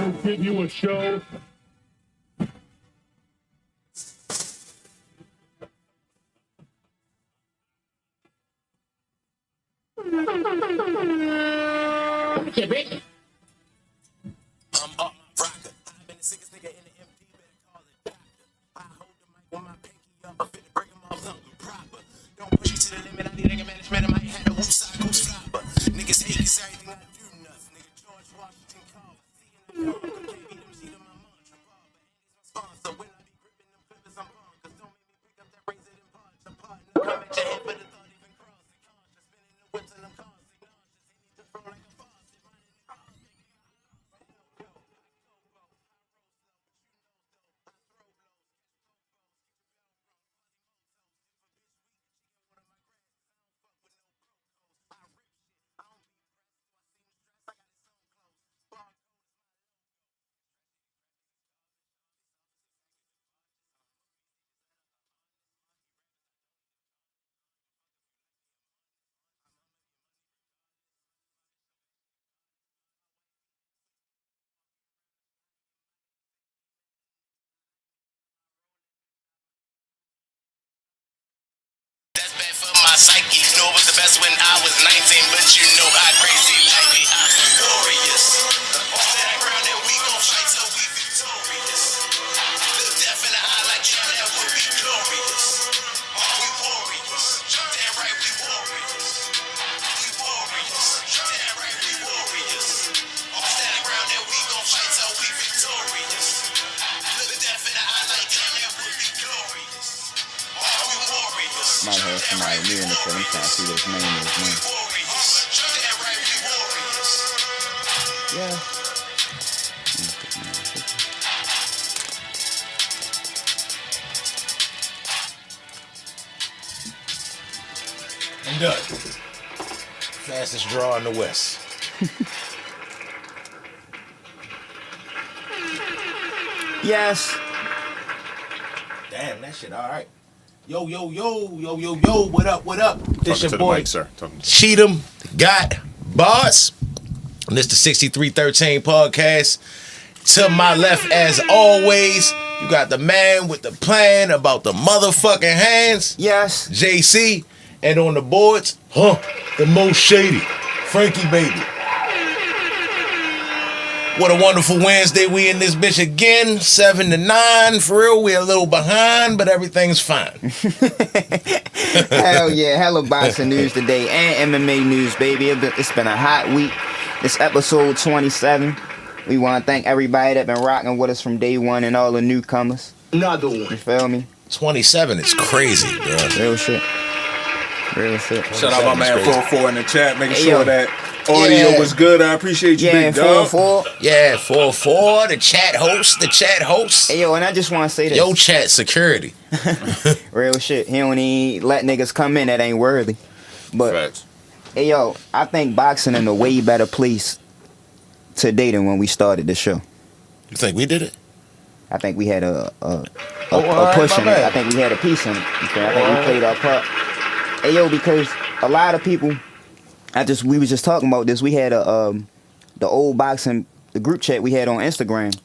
will give you a show. Okay, baby. I'm up my rocker. I've been the sickest nigga in the MD, better call it doctor. I hold the mic with my pinky up. I'm finna break them all something proper. Don't push it to the limit. I need anger management. I might have a woosah, goose flopper. Niggas hate cause everything I do nuts. Nigga George Washington Carver. See in the car, can't beat them, see them, my mantra. Barber, and he's my sponsor. When I be gripping them clippers, I'm bonkers. Don't make me pick up that razor and punch a partner. Come at your head for the thought, even crossing. Conscious, spinning the whips and I'm causing nauseous. He needs to throw like a faucet. That's bad for my psyche. You know it was the best when I was 19, but you know I crazy like me. I'm glorious. That ground that we gon' fight till we victorious. The death in the eye like John, that would be glorious. We warriors. Damn right we warriors. We warriors. Damn right we warriors. That ground that we gon' fight till we victorious. The death in the eye like John, that would be glorious. We warriors. Might have somebody new in the show. I'm trying to see what his name is, man. Yeah. I'm done. Fastest draw in the West. Yes. Damn, that shit all right. Yo, what up, This your boy, mic, sir. Cheatham, got boss. And this the 6313 podcast. To my left, as always, you got the man with the plan about the motherfucking hands, Yes. JC. And on the boards, the most shady, Frankie Baby. What a wonderful Wednesday. We in this bitch again, 7 to 9. For real, we're a little behind, but everything's fine. Hell yeah. Hella boxing news today and MMA news, baby. It's been a hot week. It's episode 27. We want to thank everybody that been rocking with us from day one and all the newcomers. Another one. You feel me? 27 is crazy, bro. Real shit. Real shit. Shout out my man 44 in the chat, making Hey, sure yo. that audio was good. I appreciate you, Yeah, big dog. 4-4. Yeah, 4-4, the chat host. Hey, yo, and I just want to say this. Yo, chat security. Real shit. He don't even let niggas come in that ain't worthy. But, Facts. hey, yo, I think boxing in a way better place today than when we started the show. You think we did it? I think we had a all right, push my in it. bad. I think we had a piece in it. Okay? I think we played our part. Hey, yo, because a lot of people, we was just talking about this. We had the old boxing, the group chat we had on Instagram.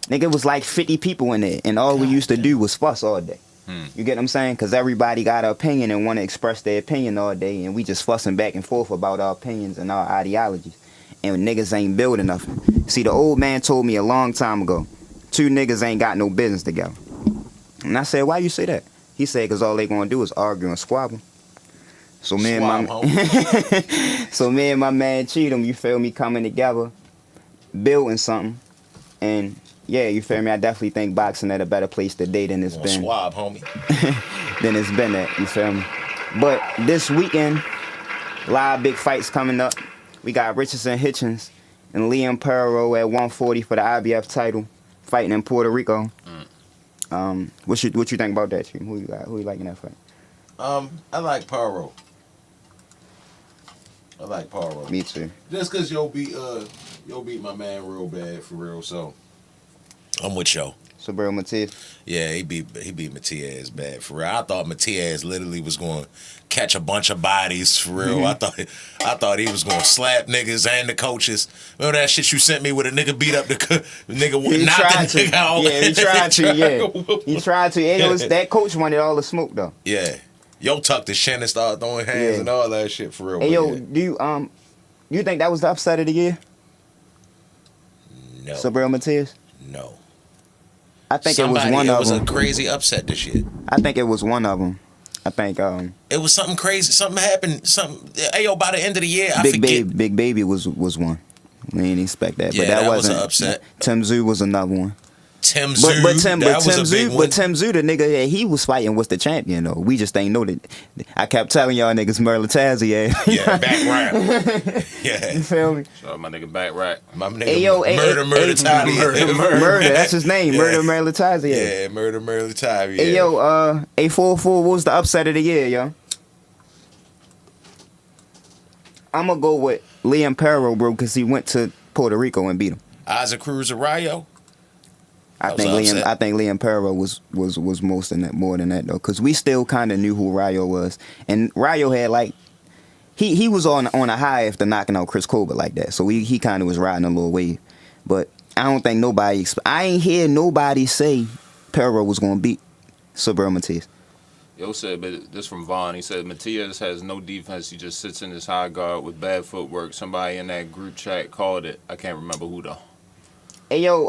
Nigga, it was like 50 people in there, and all we used to do was fuss all day. You get what I'm saying? Because everybody got an opinion and want to express their opinion all day, and we just fussing back and forth about our opinions and our ideologies. And niggas ain't building nothing. See, the old man told me a long time ago, 2 niggas ain't got no business together. And I said, why you say that? He said, because all they gonna do is argue and squabble. So me and my man Cheatham, you feel me, coming together, building something. And yeah, you feel me, I definitely think boxing at a better place today than it's been. Swab, homie. Than it's been at, you feel me? But this weekend, a lot of big fights coming up. We got Richardson Hitchens and Liam Perro at 140 for the IBF title, fighting in Puerto Rico. What you think about that, Cheatham? Who you got? Who you like in that fight? I like Paro. Me too. Just because yo beat my man real bad, for real, so. I'm with yo. Suburban Matias. Yeah, he beat Matias bad for real. I thought Matias literally was going to catch a bunch of bodies for real. I thought he was going to slap niggas and the coaches. Remember that shit you sent me with a nigga beat up the nigga? He knocked tried the to. nigga out. Yeah, he tried to. Yeah, he tried to. And it was that coach wanted all the smoke though. Yeah, yo tucked his chin and started throwing hands and all that shit for real. Hey yo, yeah. do you think that was the upset of the year? No. Suburban Matias? No. I think it was one of them. It was a crazy upset this year. I think it was one of them. I think it was something crazy. Something happened. Hey yo, by the end of the year, Big Baby was one. We didn't expect that, yeah, but that was wasn't an upset. Tim Zoo was another one. Tim Zoo, Tim Zoo, the nigga that he was fighting was the champion though. We just ain't know that. I kept telling y'all niggas Merle Tazier. Yeah, back rap. Yeah, you feel me? So my nigga back rack. My nigga Murder Tazier. Murder. That's his name. Yeah. Murder Merle Tazier. Yeah, Murder Tazier. Hey yo, A44, what was the upset of the year, yo? I'm gonna go with Liam Perro, bro, because he went to Puerto Rico and beat him. Isaac Cruz Arroyo. I think Liam Perro was most in that, more than that though, because we still kind of knew who Rayo was, and Rayo had like he was on a high after knocking out Chris Colbert like that, so he kind of was riding a little wave, but I don't think I ain't hear nobody say Perro was gonna beat Suburban Matias. Yo said, but this from Vaughn. He said Matias has no defense. He just sits in his high guard with bad footwork. Somebody in that group chat called it. I can't remember who though. Hey yo,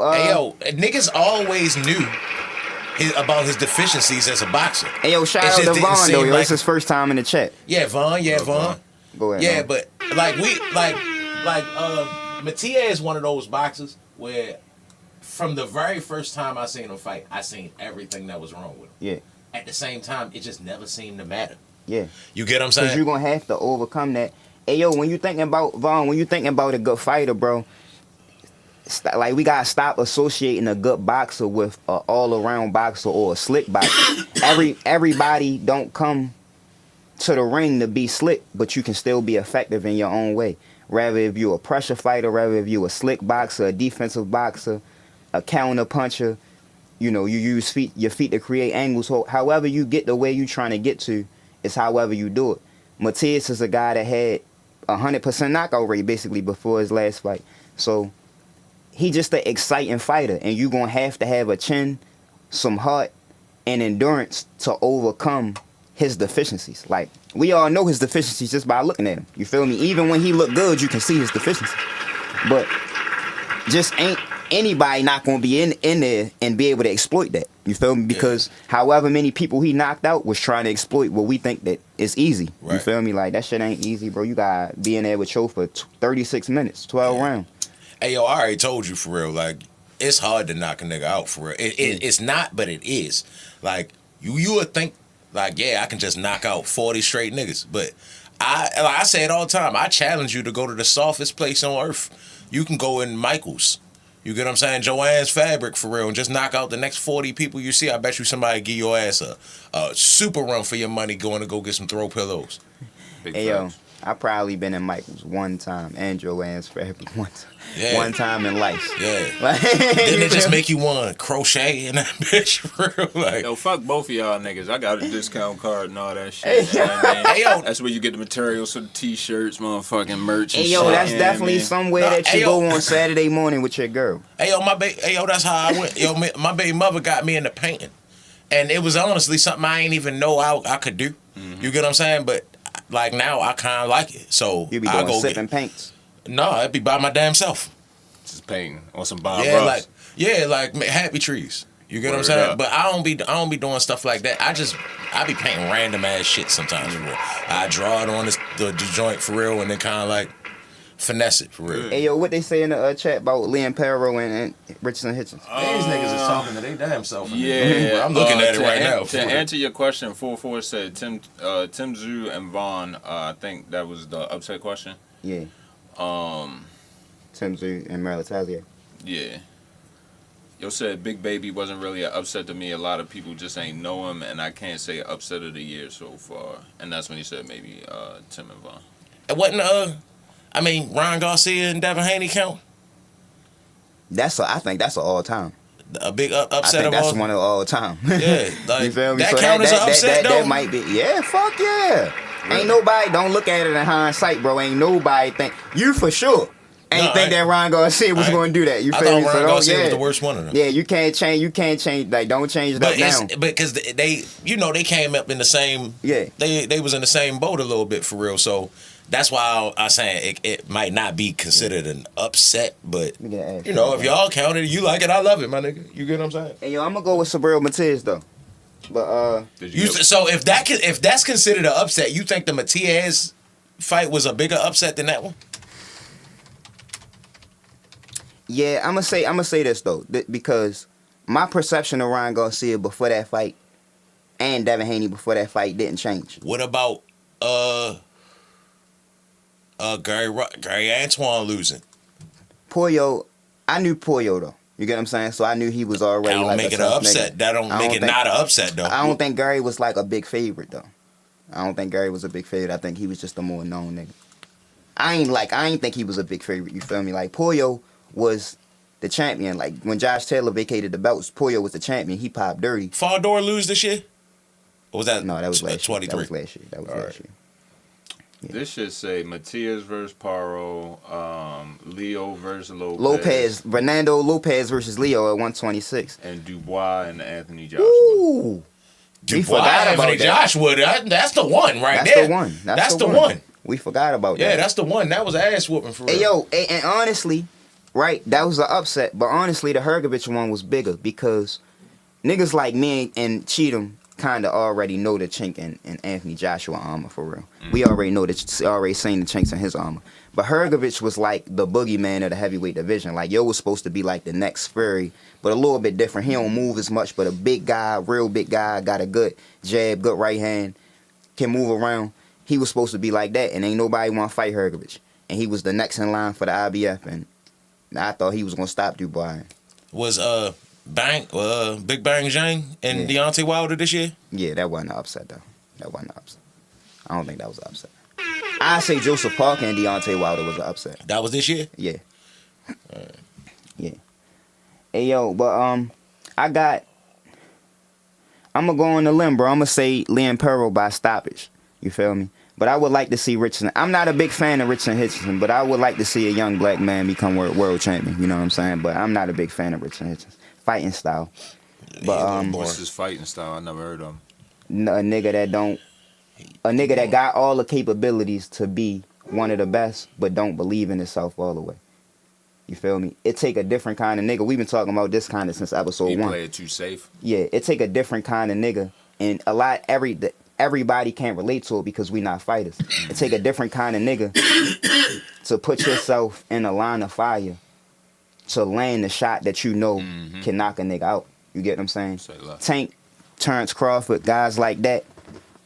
niggas always knew about his deficiencies as a boxer. Hey yo, shout out to Vaughn though. It's his first time in the chat. Yeah, Vaughn. Yeah, Vaughn. Go ahead. Yeah, but Matias is one of those boxers where, from the very first time I seen him fight, I seen everything that was wrong with him. Yeah. At the same time, it just never seemed to matter. Yeah. You get what I'm saying? Because you're gonna have to overcome that. Hey yo, when you thinking about Vaughn, when you thinking about a good fighter, bro. Like we gotta stop associating a good boxer with an all-around boxer or a slick boxer. Everybody don't come to the ring to be slick, but you can still be effective in your own way. Rather if you're a pressure fighter, rather if you're a slick boxer, a defensive boxer, a counter puncher, you know, you use your feet to create angles. However you get the way you're trying to get to, is however you do it. Matias is a guy that had 100% knockout rate basically before his last fight. So he just an exciting fighter, and you're going to have a chin, some heart, and endurance to overcome his deficiencies. Like, we all know his deficiencies just by looking at him. You feel me? Even when he look good, you can see his deficiencies. But just ain't anybody not going to be in there and be able to exploit that. You feel me? Because however many people he knocked out was trying to exploit what we think that is easy. Right. You feel me? Like, that shit ain't easy, bro. You got to be in there with Cho for 36 minutes, 12 rounds. Hey, yo, I already told you for real. Like, it's hard to knock a nigga out for real. It's not, but it is. Like, you would think, like, yeah, I can just knock out 40 straight niggas. But I say it all the time. I challenge you to go to the softest place on earth. You can go in Michael's. You get what I'm saying? Joanne's Fabric for real, and just knock out the next 40 people you see. I bet you somebody give your ass a super run for your money going to go get some throw pillows. Hey, yo, I probably been in Michael's one time and Joanne's Fabric one time. Yeah. One time in life. Yeah. Like, didn't it just make you want to crochet in that bitch for real? Like, yo, fuck both of y'all niggas. I got a discount card and all that shit. Hey, hey, yo. That's where you get the materials for the t-shirts, motherfucking merch and shit. Hey, yo, that's definitely somewhere that you go on Saturday morning with your girl. Hey, yo, that's how I went. Yo, my baby mother got me into painting. And it was honestly something I ain't even know I could do. Mm-hmm. You get what I'm saying? But, like, now I kind of like it. So you be doing sipping paints? No, I'd be by my damn self. Just painting on some Bob Ross. Like happy trees. You get what I'm saying? But I don't be doing stuff like that. I be painting random ass shit sometimes. For real. I draw it on the joint for real, and then kind of like finesse it for real. Hey yo, what they say in the chat about Liam Perro and Richardson Hitchens? These niggas is talking to their damn self. Yeah, I'm looking at it right now. To answer your question, 44 said Tim Zhu and Vaughn. I think that was the upset question. Yeah. Tim Zhu and Merle Tazier. Yeah. Yo said Big Baby wasn't really an upset to me. A lot of people just ain't know him, and I can't say upset of the year so far. And that's when he said maybe Tim and Vaughn. It wasn't Ron Garcia and Devin Haney count? I think that's an all time. A big I upset think of that's all. one of all time. Yeah, like, you feel me? that count as an upset, though? That might be. Yeah, fuck yeah. Ain't nobody, don't look at it in hindsight, bro. Ain't nobody think, you for sure. Ain't think that Ryan Garcia was going to do that. You I feel thought me? Ryan So Garcia was the worst one of them. Yeah, you can't change, like, don't change it But up down. because they, they came up in the same. Yeah. They was in the same boat a little bit for real. So that's why I saying it might not be considered an upset, but if y'all counted, you like it, I love it, my nigga. You get what I'm saying? Hey, yo, I'm gonna go with Sabril Matiz though. But so if that's considered an upset, you think the Matias fight was a bigger upset than that one? yeah, I'm gonna say this though, because my perception of Ryan Garcia before that fight and Devin Haney before that fight didn't change. What about Gary Antoine losing? Pollo, I knew Pollo though. You get what I'm saying? So I knew he was already. That don't like make a it an tough upset. nigga. That don't make it not an upset though. I don't think Gary was like a big favorite though. I don't think Gary was a big favorite. I think he was just a more known nigga. I ain't think he was a big favorite. You feel me? Like Pollo was the champion. Like when Josh Taylor vacated the belts, Pollo was the champion. He popped dirty. Faldor lose this year? Or was that? No, that was last 23. year. That was last year. That was last year. Yeah. This should say Matias versus Paro, Leo versus Fernando Lopez versus Leo at 126. and Dubois and Anthony Joshua. Ooh. We Dubois, forgot about Anthony that. Joshua. That's the one right That's there. the one. That's the one. We forgot about that. Yeah, that's the one. That was ass whooping for real. Hey, yo, and honestly, right, that was an upset. But honestly, the Hergovich one was bigger because niggas like me and Cheatham kind of already know the chink in Anthony Joshua armor for real. We already know that, already seen the chinks in his armor. But Hergovich was like the boogeyman of the heavyweight division. Like, yo was supposed to be like the next Fury, but a little bit different. He don't move as much, but a big guy, real big guy, got a good jab, good right hand, can move around. He was supposed to be like that, and ain't nobody want to fight Hergovich. And he was the next in line for the IBF, and I thought he was going to stop Dubois. Was Big Bang Zhang and Deontay Wilder this year? Yeah, that wasn't an upset, though. That wasn't an upset. I don't think that was an upset. I say Joseph Parker and Deontay Wilder was an upset. That was this year? Yeah. Yeah. Hey, yo, but I'm going to go on the limb, bro. I'm going to say Liam Perro by stoppage. You feel me? But I would like to see Richardson. I'm not a big fan of Richardson Hitchison, but I would like to see a young black man become world champion. You know what I'm saying? But I'm not a big fan of Richardson Hitchison. Fighting style. But What's his fighting style? I never heard of him. a nigga that got all the capabilities to be one of the best, but don't believe in himself all the way. You feel me? It take a different kind of nigga. We've been talking about this kind of since episode 1. He play it too safe. Yeah, it take a different kind of nigga, and everybody can't relate to it because we not fighters. It take a different kind of nigga to put yourself in a line of fire to land the shot that you know can knock a nigga out. You get what I'm saying? Tank, Terrence Crawford, guys like that,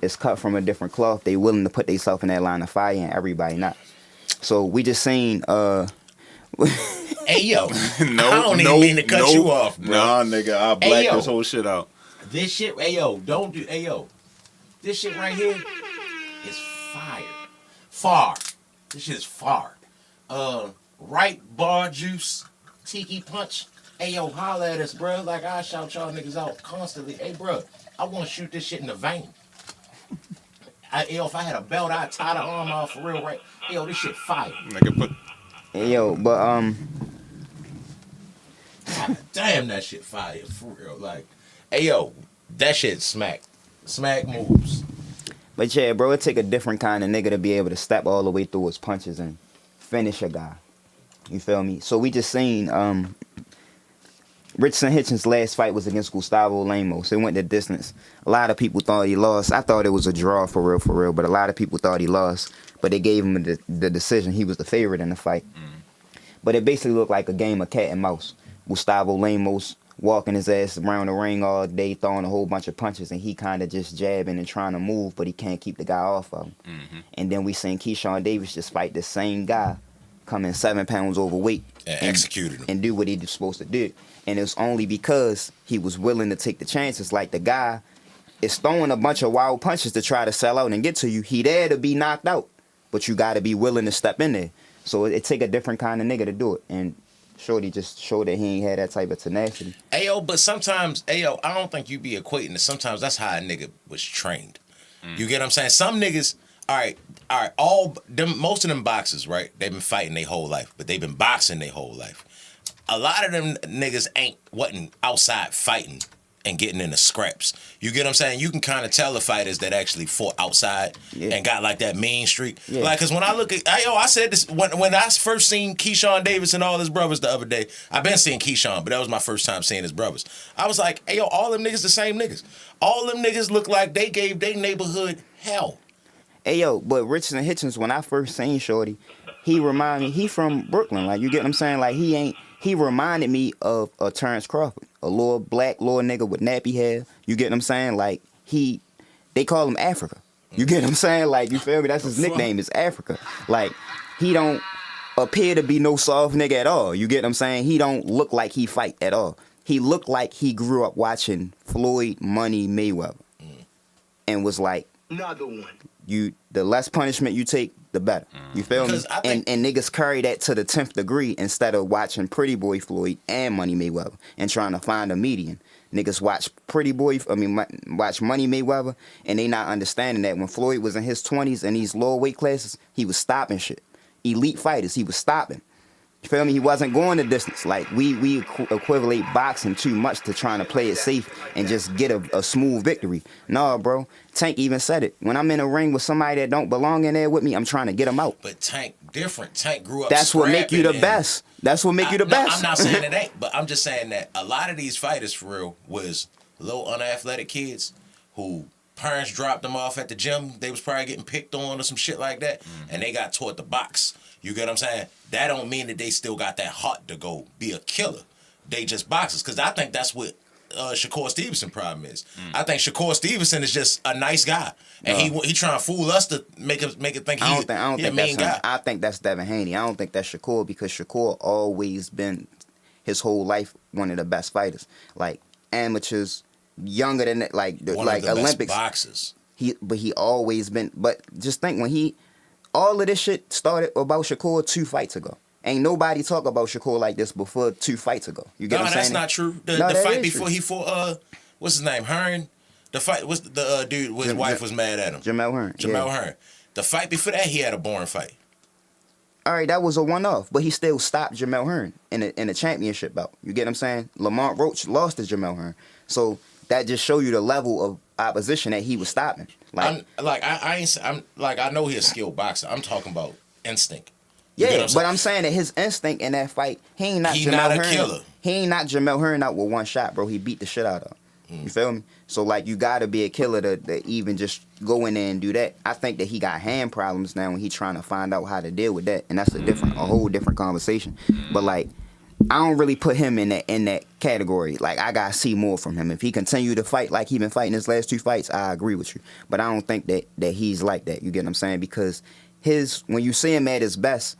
is cut from a different cloth. They willing to put themselves in that line of fire, and everybody not. So we just seen Hey yo, I don't even mean to cut you off, bro. Nah, nigga, I'll black this whole shit out. This shit, this shit right here is fire. Far. This shit is far. Right bar juice, tiki punch. Hey yo, holla at us, bro. Like I shout y'all niggas out constantly. Hey, bro, I want to shoot this shit in the vein. If I had a belt, I'd tie the arm off for real, right? Hey, yo, this shit fire. Nigga, put. Hey, yo, but God damn, that shit fire for real. Like, hey yo, that shit smack moves. But yeah, bro, it take a different kind of nigga to be able to step all the way through his punches and finish a guy. You feel me? So we just seen Richardson Hitchens' last fight was against Gustavo Lemos. It went the distance. A lot of people thought he lost. I thought it was a draw for real, but a lot of people thought he lost. But they gave him the decision. He was the favorite in the fight. But it basically looked like a game of cat and mouse. Gustavo Lemos walking his ass around the ring all day, throwing a whole bunch of punches, and he kind of just jabbing and trying to move, but he can't keep the guy off of him. And then we seen Keyshawn Davis just fight the same guy, come in 7 pounds overweight. And executed him. And do what he was supposed to do. And it's only because he was willing to take the chances. Like the guy is throwing a bunch of wild punches to try to sell out and get to you. He there to be knocked out, but you got to be willing to step in there. So it take a different kind of nigga to do it. And Shorty just showed that he ain't had that type of tenacity. Ayo, but sometimes, ayo, I don't think you be equating it. Sometimes that's how a nigga was trained. You get what I'm saying? Some niggas, all right, most of them boxers, right? They've been fighting their whole life, but they've been boxing their whole life. A lot of them niggas wasn't outside fighting and getting into scraps. You get what I'm saying? You can kind of tell the fighters that actually fought outside and got like that mean streak. Yeah. Like, cause when I look at, I said this when I first seen Keyshawn Davis and all his brothers the other day. I've been seeing Keyshawn, but that was my first time seeing his brothers. I was like, all them niggas the same niggas. All them niggas look like they gave their neighborhood hell. But Richardson Hitchens, when I first seen Shorty, he reminded me, he from Brooklyn. Like, you get what I'm saying? Like, he reminded me of Terrence Crawford, a little black little nigga with nappy hair. You get what I'm saying? Like, they call him Africa. You get what I'm saying? Like, you feel me? That's his nickname, is Africa. Like, he don't appear to be no soft nigga at all. You get what I'm saying? He don't look like he fight at all. He looked like he grew up watching Floyd Money Mayweather and was like, Another one. The less punishment you take, the better. You feel me? And niggas carry that to the 10th degree instead of watching Pretty Boy Floyd and Money Mayweather and trying to find a median. Niggas watch watch Money Mayweather, and they not understanding that when Floyd was in his 20s in these lower weight classes, he was stopping shit. Elite fighters, he was stopping. You feel me? He wasn't going the distance. Like, we equivalent boxing too much to trying to play it safe and just get a smooth victory. No, bro. Tank even said it. When I'm in a ring with somebody that don't belong in there with me, I'm trying to get them out. But Tank different. Tank grew up. That's what make you the best. That's what make you the best. I'm not saying it ain't, but I'm just saying that a lot of these fighters, for real, was little unathletic kids who parents dropped them off at the gym. They was probably getting picked on or some shit like that, and they got taught to box. You get what I'm saying? That don't mean that they still got that heart to go be a killer. They just boxers. Because I think that's what Shakur Stevenson problem is. I think Shakur Stevenson is just a nice guy. And he trying to fool us to make it think he's a mean guy. I think that's Devin Haney. I don't think that's Shakur, because Shakur always been his whole life one of the best fighters. Like, amateurs, younger than that, like Olympics. Boxers. He always been. But just think, when all of this shit started about Shakur 2 fights ago. Ain't nobody talk about Shakur like this before 2 fights ago. You get what I'm saying? No, that's not true. The fight before he fought, what's his name, Hearn? The fight was the dude where his wife was mad at him. Jamel Hearn. Hearn. The fight before that, he had a boring fight. All right, that was a one-off, but he still stopped Jamel Hearn in a championship bout. You get what I'm saying? Lamont Roach lost to Jamel Hearn. So that just show you the level of opposition that he was stopping. Like, I know he's a skilled boxer. I'm talking about instinct. Yeah, but I'm saying that his instinct in that fight, he ain't knocked Jamel Hearn. Killer. He ain't knocked Jamel Hearn out with one shot, bro. He beat the shit out of him. You feel me? So, like, you gotta be a killer to even just go in there and do that. I think that he got hand problems now, and he trying to find out how to deal with that, and that's a whole different conversation. But, like, I don't really put him in that category. Like, I gotta see more from him. If he continue to fight like he been fighting his last 2 fights, I agree with you. But I don't think that he's like that. You get what I'm saying? Because when you see him at his best,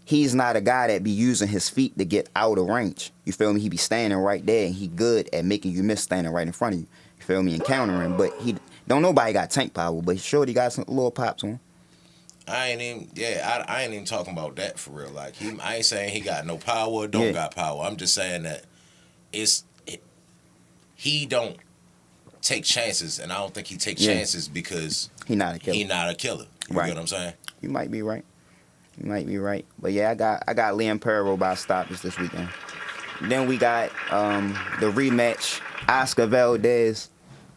he's not a guy that be using his feet to get out of range. You feel me? He be standing right there, and he good at making you miss standing right in front of you. You feel me? And countering. But don't nobody got tank power, but he got some little pops on him. I ain't even talking about that for real. Like, I ain't saying he got no power or don't got power. I'm just saying that he don't take chances, and I don't think he take chances because he not a killer. He not a killer. You right. Get what I'm saying? You might be right. But yeah, I got Liam Perro by stoppage this weekend. Then we got the rematch, Oscar Valdez,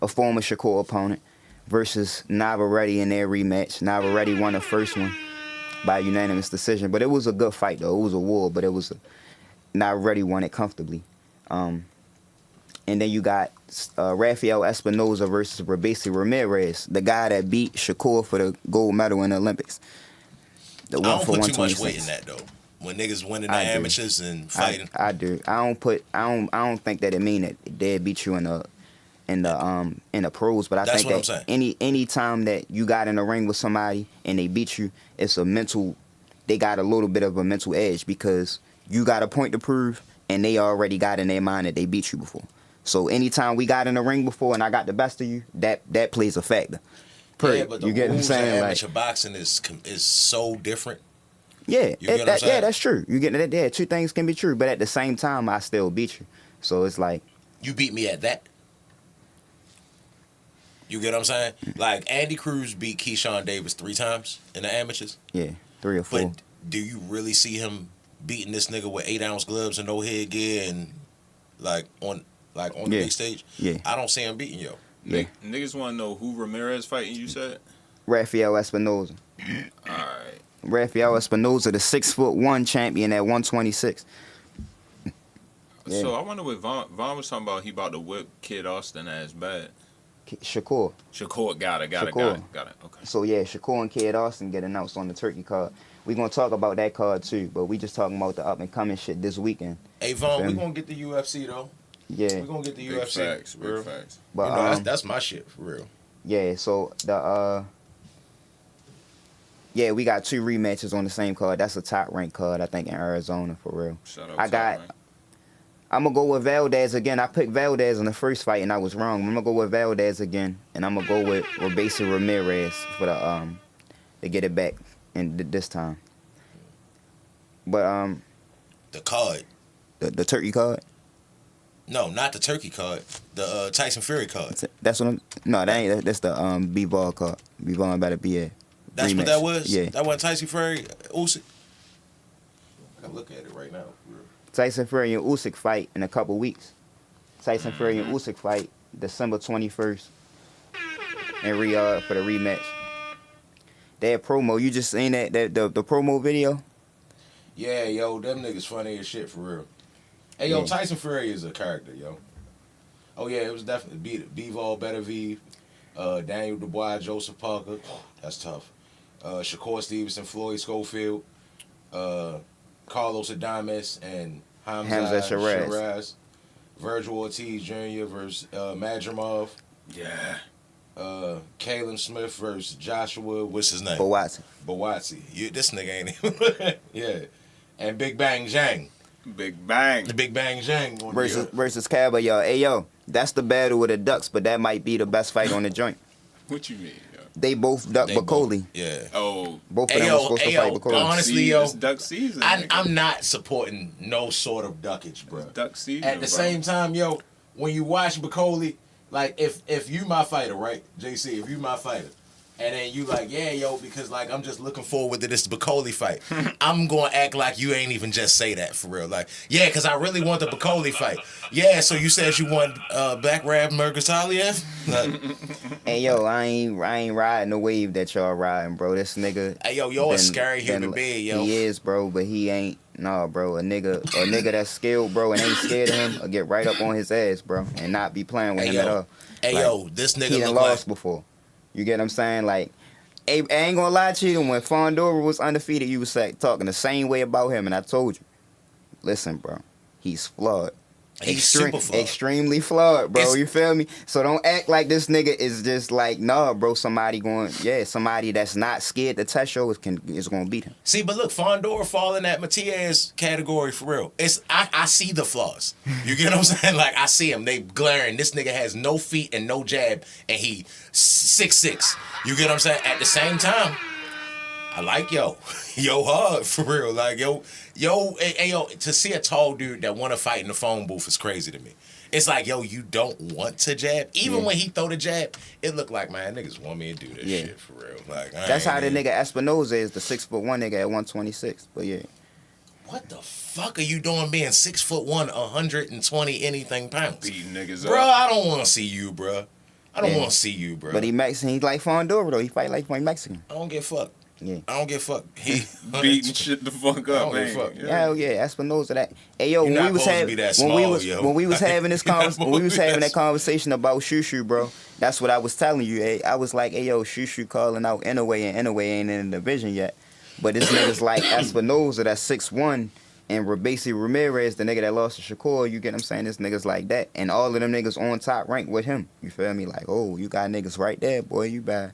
a former Shakur opponent, versus Navarrete in their rematch. Navarrete won the first one by unanimous decision, but it was a good fight though. It was a war, but Navarrete won it comfortably. And then you got Rafael Espinoza versus Rabesi Ramirez, the guy that beat Shakur for the gold medal in the Olympics. I don't put too much weight in that though. When niggas winning the amateurs and fighting, I do. I don't think that it mean that they beat you in the pros, but I think that any time that you got in a ring with somebody and they beat you, it's they got a little bit of a mental edge because you got a point to prove and they already got in their mind that they beat you before. So anytime we got in the ring before and I got the best of you, that plays a factor. Yeah, but the rules of amateur boxing is so different. Yeah, You get what I'm saying? yeah, that's true. You get that? Yeah, two things can be true, but at the same time, I still beat you. So it's like, You beat me at that. You get what I'm saying? Like Andy Cruz beat Keyshawn Davis 3 times in the amateurs. yeah, 3 or 4. But do you really see him beating this nigga with 8-ounce gloves and no headgear and like on the Yeah. big stage? Yeah. I don't see him beating yo. Yeah. Niggas want to know who Ramirez fighting, you said? Rafael Espinoza. Alright. Rafael Espinoza, the 6'1" champion at 126. Yeah. So I wonder what Vaughn was talking about. He about to whip Kid Austin ass bad. Shakur. Shakur, got it. Shakur. Okay. So yeah, Shakur and Kid Austin get announced on the Turkey card. We're gonna talk about that card too, but we just talking about the up and coming shit this weekend. Hey Vaughn, Feel we me? gonna get the UFC though. Yeah. We gonna get the Big UFC. facts, for real. big facts. But You know, that's my shit for real. yeah, so the yeah, we got 2 rematches on the same card. That's a top ranked card, I think, in Arizona for real. Shout out I got. I'm gonna go with Valdez again. I picked Valdez in the first fight and I was wrong. I'm gonna go with Valdez again, and I'm gonna go with Robesi Ramirez for the to get it back and this time. But The card. the Turkey card. No, not the Turkey card. The Tyson Fury card. That's what I'm. No, that ain't. That's the B-ball card. B-ball about to be a. That's what rematch. that was? Yeah. That wasn't Tyson Fury, Usyk? I can look at it right now. For real. Tyson Fury and Usyk fight in a couple weeks. Tyson Fury and Usyk fight December 21st in Riyadh for the rematch. That promo, you just seen that the promo video? Yeah, yo, them niggas funny as shit for real. Hey, yo, Yeah. Tyson Fury is a character, yo. Oh, yeah, it was definitely Bivol Beterbiev, Daniel Dubois, Joseph Parker. That's tough. Shakur Stevenson, Floyd Schofield, Carlos Adames, and Hamza Shiraz. Virgil Ortiz Jr. versus Madrimov. Yeah. Kalen Smith versus Joshua. What's his name? Bawatsi. This nigga ain't even. Yeah. And Big Bang Zhang. Big Bang. The Big Bang Zhang. Versus Cabo, y'all. Hey, yo, that's the battle with the Ducks, but that might be the best fight on the joint. What you mean? Yo? They both duck Bacoli. Yeah. Oh. Both of them were supposed to fight Bacoli. honestly, yo, It's duck season. nigga. I'm not supporting no sort of duckage, bro. It's duck season. At the bro. same time, yo, when you watch Bacoli, like if you my fighter, right, JC, if you my fighter, and then you like, yeah, yo, because like I'm just looking forward to this Bacoli fight. I'm gonna act like you ain't even just say that for real. Like, yeah, because I really want the Bacoli fight. Yeah, so you said you want Bakrab Murgasaliev? Like, Hey, yo, I ain't riding the wave that y'all riding, bro. This nigga. hey, yo, you're a scary human being, yo. He is, bro, but he ain't. Nah, bro. A nigga that's skilled, bro, and ain't scared of him, will get right up on his ass, bro, and not be playing with Hey, him yo. at all. Hey, Like, yo, this He nigga done look lost like... before. You get what I'm saying? Like, I ain't gonna lie to you. When Fondora was undefeated, you was like, talking the same way about him, and I told you, listen, bro, he's flawed. He's super flawed. Extremely flawed, bro. It's- You feel me? So don't act like this nigga is just like, nah, bro. Somebody that's not scared to touch you is gonna beat him. See, but look, Fondor fall in that Matias category for real. I see the flaws. You get what I'm saying? Like, I see him. They glaring. This nigga has no feet and no jab, and he 6'6". You get what I'm saying? At the same time, I like yo hard for real. Like yo, to see a tall dude that want to fight in the phone booth is crazy to me. It's like, yo, you don't want to jab. Even when he throw the jab, it look like, man, niggas want me to do this shit for real. Like, That's how the nigga Espinoza is, the 6'1" nigga at 126. But yeah, what the fuck are you doing being 6'1", 120 anything pounds? Beating niggas Bro, up. I don't want to see you, bro. I don't want to see you, bro. but he Mexican. He like Fondora though. He fight like Mexican. I don't give a fuck. Yeah. I don't give a fuck. He Beating shit the fuck I up, don't man. give a fuck. Hell yeah, Espinoza that. Hey yo, You're when not we was supposed to having be that when we was small, yo. having this You're not when we was supposed to be having that that conversation about Shushu, bro, that's what I was telling you. Hey, I was like, hey yo, Shushu calling out Inouye, and Inouye ain't in the division yet. But this nigga's like Espinoza, that's 6'1", and Robesi Ramirez, the nigga that lost to Shakur. You get what I'm saying? This nigga's like that, and all of them niggas on top rank with him. You feel me? Like, oh, you got niggas right there, boy. You bad.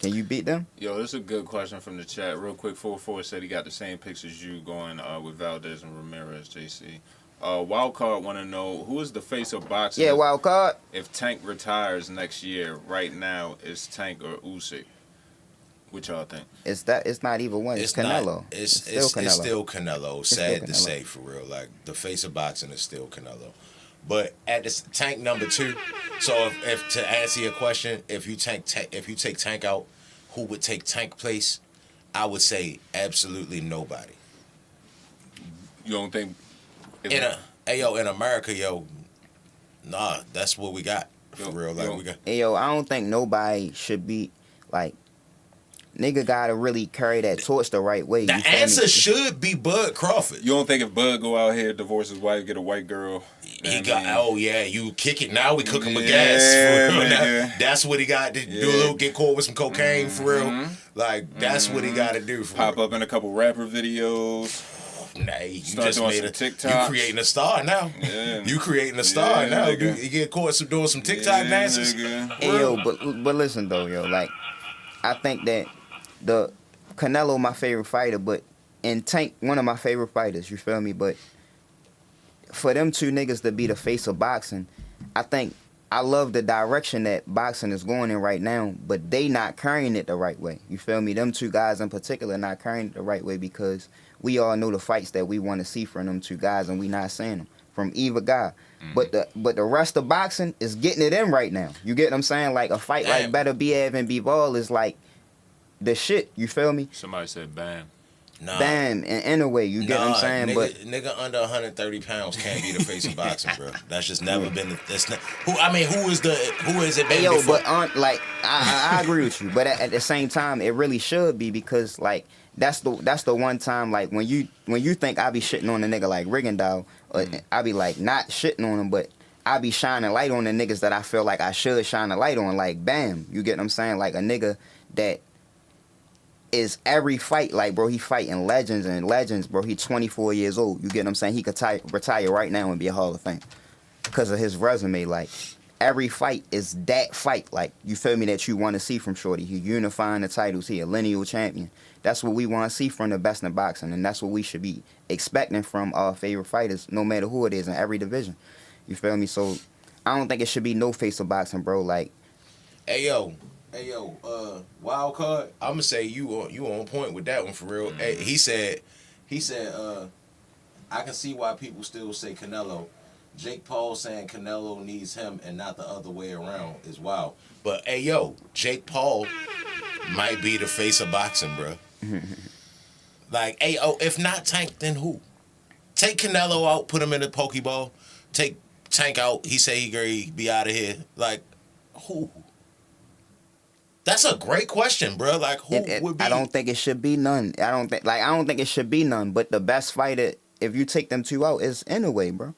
Can you beat them? Yo, this is a good question from the chat. Real quick, 44 said he got the same picks as you going with Valdez and Ramirez, JC. Wildcard want to know, who is the face of boxing Yeah, wild card. if Tank retires next year? Right now, is Tank or Usyk? What y'all think? It's not even one. It's Canelo. Not, it's still Canelo. Sad to say, for real. Like, the face of boxing is still Canelo. But at this Tank number 2, so if to answer your question, if you take Tank out, who would take Tank place? I would say absolutely nobody. You don't think? In America, nah, that's what we got for real. Like, we got. Hey, I don't think nobody should be like. Nigga gotta really carry that torch the right way. The answer should be Bud Crawford. You don't think if Bud go out here, divorce his wife, get a white girl, you kick it. Now we cooking with gas. For real. Now, that's what he got to do. Get caught with some cocaine for real. Like, that's what he got to do. Pop up in a couple rapper videos. Nah, you Start just doing made some a TikToks. You creating a star now. Yeah. You creating a star now. Nigga. You get caught doing some TikTok dances. Hey, but listen though, like, I think that the Canelo my favorite fighter, but and Tank one of my favorite fighters. You feel me? But for them two niggas to be the face of boxing, I think I love the direction that boxing is going in right now, but they not carrying it the right way. You feel me? Them two guys in particular not carrying it the right way because we all know the fights that we want to see from them two guys, and we not seeing them from either guy. But the rest of boxing is getting it in right now. You get what I'm saying? Like a fight like Better Biev and Bivol is like the shit. You feel me? Somebody said bam. Nah. Bam, in a way, you get what I'm saying? Nigga under 130 pounds can't be the face of boxing, bro. That's just never been. Who is it? Been before? But like I agree with you, but at the same time, it really should be because like that's the one time like when you think I be shitting on a nigga like Rigondeaux, I be like not shitting on him, but I be shining light on the niggas that I feel like I should shine a light on. Like bam, you get what I'm saying? Like a nigga that is every fight, like, bro, he fighting legends, bro. He 24 years old. You get what I'm saying? He could retire right now and be a Hall of Fame because of his resume. Like, every fight is that fight. Like, you feel me, that you want to see from Shorty. He unifying the titles. He a lineal champion. That's what we want to see from the best in boxing, and that's what we should be expecting from our favorite fighters, no matter who it is in every division. You feel me? So, I don't think it should be no face of boxing, bro. Like, Hey yo, wild card. I'ma say you on point with that one for real. Hey, he said, I can see why people still say Canelo. Jake Paul saying Canelo needs him and not the other way around is wild. But hey yo, Jake Paul might be the face of boxing, bro. Like, hey, if not Tank, then who? Take Canelo out, put him in the Pokeball. Take Tank out. He say he be out of here. Like, who? That's a great question, bro. Like, who would be? I don't think it should be none. I don't think it should be none. But the best fighter, if you take them two out, is Inoue, bro.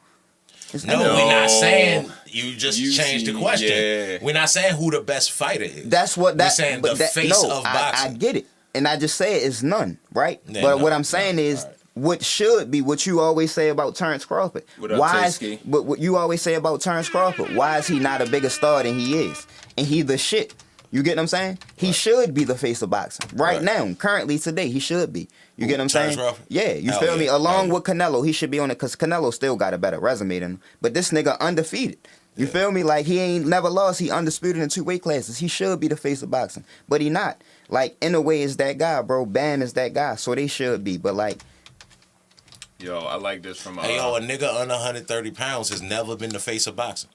No, we're not saying you changed the question. Yeah. We're not saying who the best fighter is. We're saying the face of boxing. I get it, and I just say it's none, right? Yeah, but what I'm saying is. Right. What should be what you always say about Terrence Crawford? What you always say about Terrence Crawford? Why is he not a bigger star than he is? And he the shit. You get what I'm saying? He should be the face of boxing. Right now, currently today, he should be. You get what I'm saying? Crawford? Yeah, you feel me? Along with Canelo, he should be on it because Canelo still got a better resume than him. But this nigga undefeated. You feel me? Like, he ain't never lost. He undisputed in 2 weight classes. He should be the face of boxing. But he not. Like, Inoue is that guy, bro. Bam is that guy. So they should be. But, like... Yo, I like this from... a nigga under 130 pounds has never been the face of boxing.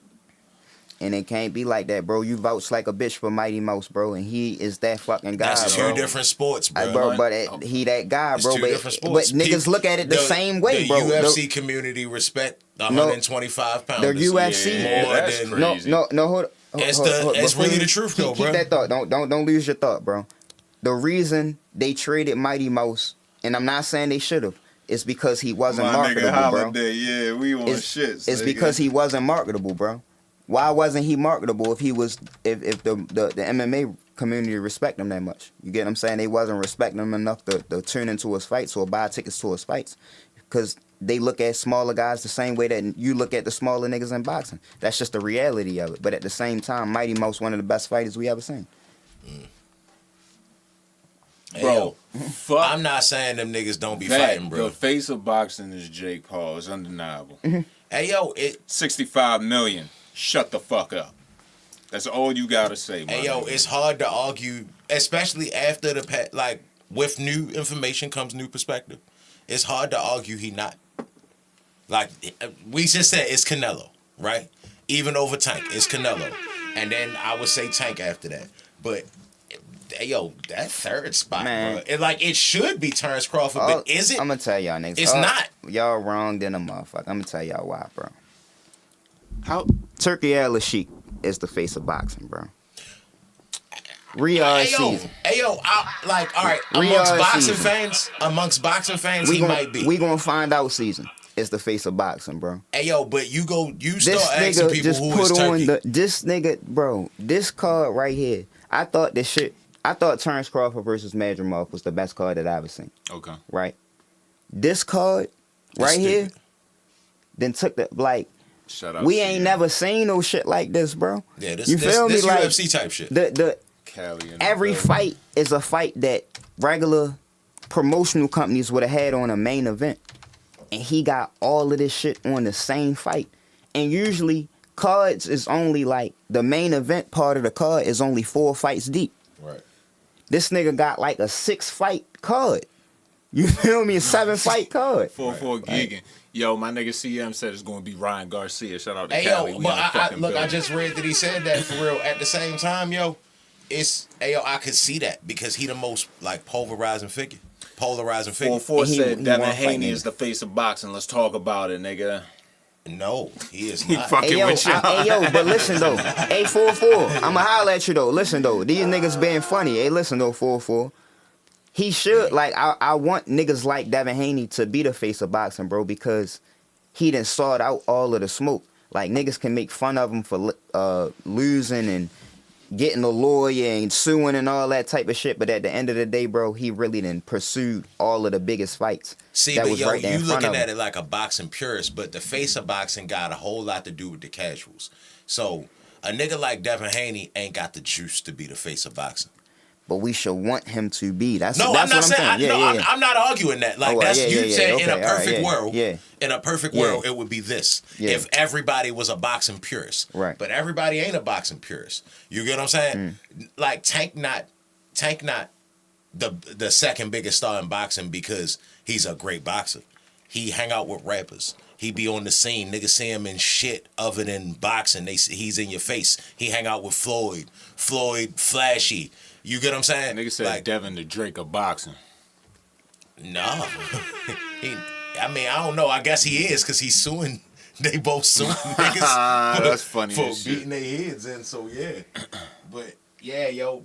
And it can't be like that, bro. You vouch like a bitch for Mighty Mouse, bro, and he is that fucking guy, That's bro. Two different sports, bro. He that guy, bro. Two different sports. But niggas look at it the same way, bro. The UFC community respect the 125 pounders. The UFC more that's than crazy. No, hold. It's really the truth, though, bro. Keep that thought. Don't lose your thought, bro. The reason they traded Mighty Mouse, and I'm not saying they should have, is because he wasn't marketable, bro. Yeah, we on shit. It's because he wasn't marketable, bro. Why wasn't he marketable if the MMA community respect him that much? You get what I'm saying? They wasn't respecting him enough to tune into his fights or buy tickets to his fights. Because they look at smaller guys the same way that you look at the smaller niggas in boxing. That's just the reality of it. But at the same time, Mighty Mouse one of the best fighters we ever seen. Bro, I'm not saying them niggas don't be fighting, bro. The face of boxing is Jake Paul. It's undeniable. Hey, yo, 65 million. Shut the fuck up. That's all you gotta say, man. Hey, yo, it's hard to argue, especially after with new information comes new perspective. It's hard to argue he not. Like, we just said it's Canelo, right? Even over Tank, it's Canelo. And then I would say Tank after that. But, hey, yo, that third spot, Man. bro. It should be Terrence Crawford, but is it? I'm going to tell y'all niggas. It's not. Y'all wrong than a motherfucker. I'm going to tell y'all why, bro. How? Turkey Al-Sheik is the face of boxing, bro. Riyadh season. Hey, yo, all right, amongst boxing fans, he might be. We gonna find out season. It's the face of boxing, bro. Hey, yo, but you This start asking nigga people just who put is on Turkey. this nigga, bro, this card right here. I thought Terrence Crawford versus Madrimov was the best card that I ever seen. Okay. Right? This card right here, then took the, like, Shout out we to ain't you. never seen no shit like this, bro. Yeah, you feel me? Like, UFC type shit. The Cali in the every building. fight is a fight that regular promotional companies would have had on a main event. And he got all of this shit on the same fight. And usually cards is only like the main event part of the card is only 4 fights deep. Right. This nigga got like a 6-fight card. You feel me? A 7-fight card. 4-4 gigging. Yo, my nigga CM said it's gonna be Ryan Garcia. Shout out to Hey, Cali. yo, We but in the I fucking look, I building. just read that he said that for real. At the same time, yo, I could see that because he the most like polarizing figure. 4-4 And he said Devin won't fight Haney niggas. is the face of boxing. Let's talk about it, nigga. No, he is He not. fucking with y'all. Hey yo, but listen though. Hey 4-4, I'ma holler at you though. Listen though, these niggas being funny. Hey, listen though, 4-4. He should like I want niggas like Devin Haney to be the face of boxing, bro, because he done sought out all of the smoke. Like niggas can make fun of him for losing and getting a lawyer and suing and all that type of shit, but at the end of the day, bro, he really done pursued all of the biggest fights. See, that but was yo, right there you in front looking of at him. it like a boxing purist, but the face of boxing got a whole lot to do with the casuals. So a nigga like Devin Haney ain't got the juice to be the face of boxing. But we should want him to be. That's No, that's I'm not what saying. I'm saying. I'm not arguing that. Like Oh, well, that's yeah, you yeah, yeah, said in a okay, all right, perfect yeah, world. yeah. In a perfect Yeah. world, it would be this. Yeah. If everybody was a boxing purist. Right. But everybody ain't a boxing purist. You get what I'm saying? Mm. Like Tank not the second biggest star in boxing because he's a great boxer. He hang out with rappers. He be on the scene. Niggas see him in shit other than boxing. He's in your face. He hang out with Floyd. Floyd, flashy. You get what I'm saying? Nigga said like, Devin the Drake of boxing. no. I don't know. I guess he is because he's suing. They both suing niggas for, That's funny for as shit. beating their heads in. So, yeah. But, yeah, yo,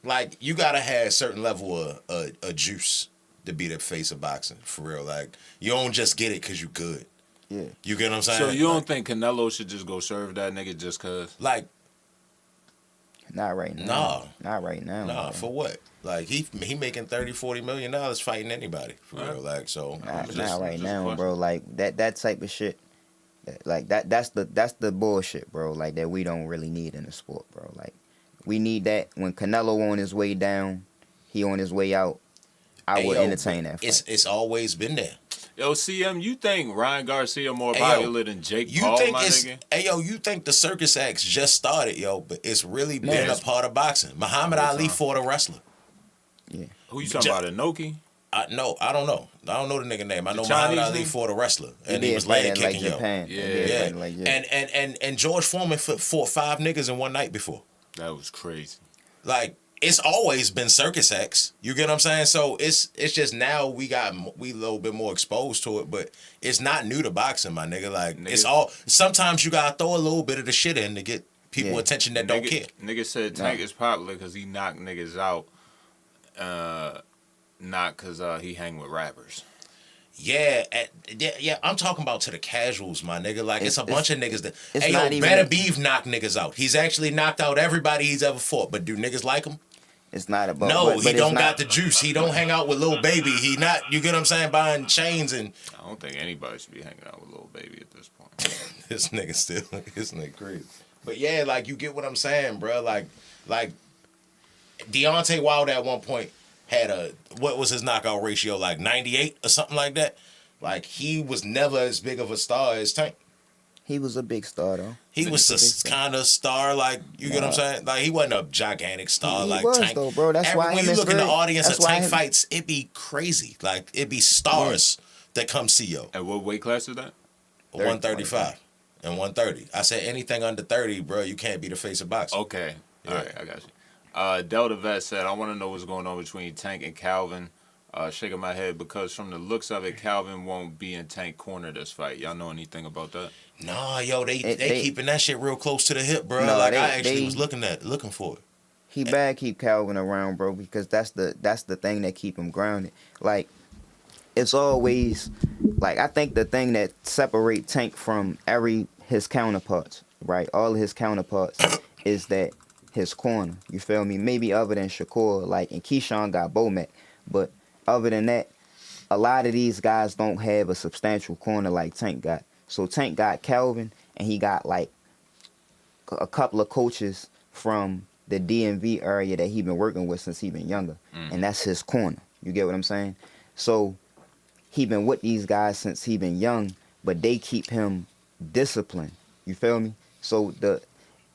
like, you got to have a certain level of juice to be the face of boxing, for real. Like, you don't just get it because you good. Yeah. You get what I'm saying? So you don't like, think Canelo should just go serve that nigga just cause? like, Not right now. No. Not right now. nah, bro. for what? Like, he making $30-40 million fighting anybody, for real. Like, so. Not right just now, question. bro. Like that type of shit. That's the bullshit, bro. Like that we don't really need in the sport, bro. Like we need that when Canelo on his way down, he on his way out. I Hey, would yo, entertain that fight. It's always been there. Yo, CM, you think Ryan Garcia more Hey, yo, popular than Jake You Paul, think my it's nigga? hey yo? You think the circus acts just started, yo? But it's really been a it's- part of boxing. Muhammad Ali fought a wrestler. Who you talking about, Inoki? No, I don't know. I don't know the nigga name. I know Chinese Muhammad Ali nigga? fought a wrestler, and did he was fight leg in, like kicking, yo. Japan. He Yeah. did Yeah, fight in, like, yeah. and George Foreman fought 5 niggas in one night before. That was crazy. Like it's always been circus acts. You get what I'm saying? So it's just now we a little bit more exposed to it, but it's not new to boxing, my nigga. Like it's all. Sometimes you gotta throw a little bit of the shit in to get people Yeah. attention that don't care. Nigga said Tank is popular because he knocked niggas out, not because he hang with rappers. Yeah, yeah. I'm talking about to the casuals, my nigga. Like it's a bunch of niggas that. it's Hey not yo, even Better a- Beef knocked niggas out. He's actually knocked out everybody he's ever fought. But do niggas like him? It's not about. No, but he it's don't not- got the juice. He don't hang out with Lil Baby. He not. You get what I'm saying? Buying chains and I don't think anybody should be hanging out with Lil Baby at this point. this nigga still. This nigga crazy. But yeah, like you get what I'm saying, bro. Like Deontay Wilder at one point had what was his knockout ratio, like 98 or something like that. Like he was never as big of a star as Tank. He was a big star though. He was a kind of star, like, you get what I'm saying? Like, he wasn't a gigantic star, He like was, Tank. though, bro. That's why when him you and look in the Spirit- audience of that's why Tank him- fights, it be crazy. Like, it be stars that come see yo. At what weight class is that? 135 and 130. I said anything under 30, bro, you can't be the face of boxing. Okay. All right, I got you. Delta Vet said, I want to know what's going on between Tank and Calvin. Shaking my head because from the looks of it, Calvin won't be in Tank corner this fight. Y'all know anything about that? Nah, yo, they They- keeping that shit real close to the hip, bro. No, like, they- I actually they- was looking for it. He bad keep Calvin around, bro, because that's the thing that keep him grounded. Like, it's always like I think the thing that separate Tank from his counterparts, right? All of his counterparts is that his corner. You feel me? Maybe other than Shakur, like, and Keyshawn got Bomac, but other than that, a lot of these guys don't have a substantial corner like Tank got. So Tank got Calvin, and he got like a couple of coaches from the DMV area that he been working with since he been younger, and that's his corner. You get what I'm saying? So he been with these guys since he been young, but they keep him disciplined. You feel me? So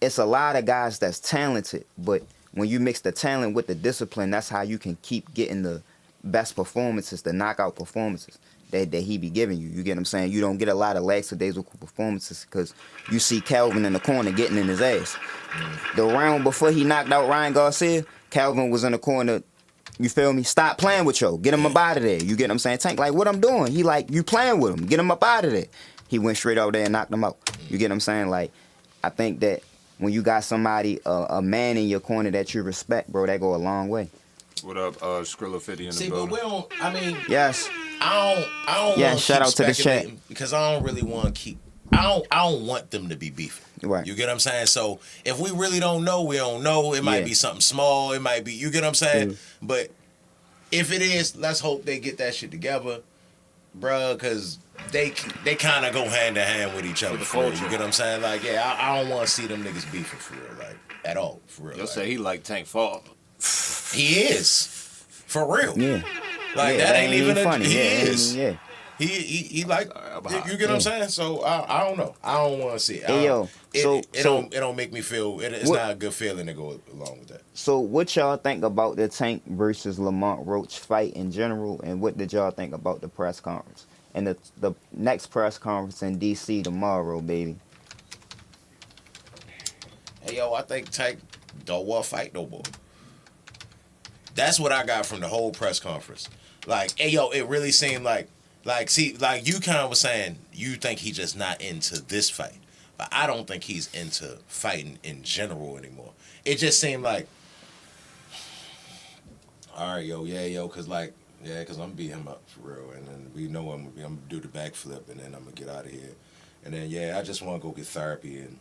it's a lot of guys that's talented, but when you mix the talent with the discipline, that's how you can keep getting the best performances, the knockout performances that he be giving you. You get what I'm saying? You don't get a lot of lackadaisical performances because you see Calvin in the corner getting in his ass. The round before he knocked out Ryan Garcia, Calvin was in the corner. You feel me? Stop playing with yo. Get him up out of there. You get what I'm saying? Tank like, what I'm doing? He like, you playing with him. Get him up out of there. He went straight out there and knocked him out. You get what I'm saying? Like, I think that when you got somebody, a man in your corner that you respect, bro, that go a long way. What up, Skrilla 50 in the See, building? but we don't. I mean, Yes. I don't. Yeah, wanna shout keep out to the chat. speculating because I don't really want to keep. I don't want them to be beefing. Right. You get what I'm saying? So if we really don't know, we don't know. It might Yeah. be something small. It might be. You get what I'm saying? But if it is, let's hope they get that shit together, bruh, because they kind of go hand in hand with each other. the For real. culture. You get what I'm saying? Like, yeah, I don't want to see them niggas beefing for real, like at all, for real. You'll like, say he like Tank Fall. he is for real. Yeah. Like Yeah, that ain't even funny. He Yeah, is. Yeah. He like I'm you hot. get what I'm saying. So I don't know. I don't want to see it. Hey, yo, It don't make me feel. It's What- not a good feeling to go along with that. So what y'all think about the Tank versus Lamont Roach fight in general, and what did y'all think about the press conference? And the next press conference in DC tomorrow, baby. Hey yo, I think Tank don't want to fight no more. That's what I got from the whole press conference. Like, hey yo, it really seemed like see, like you kind of was saying you think he just not into this fight, but I don't think he's into fighting in general anymore. It just seemed like, all right, yo, cause I'm gonna beat him up for real, and then we know I'm gonna do the backflip, and then I'm gonna get out of here, and then I just want to go get therapy, and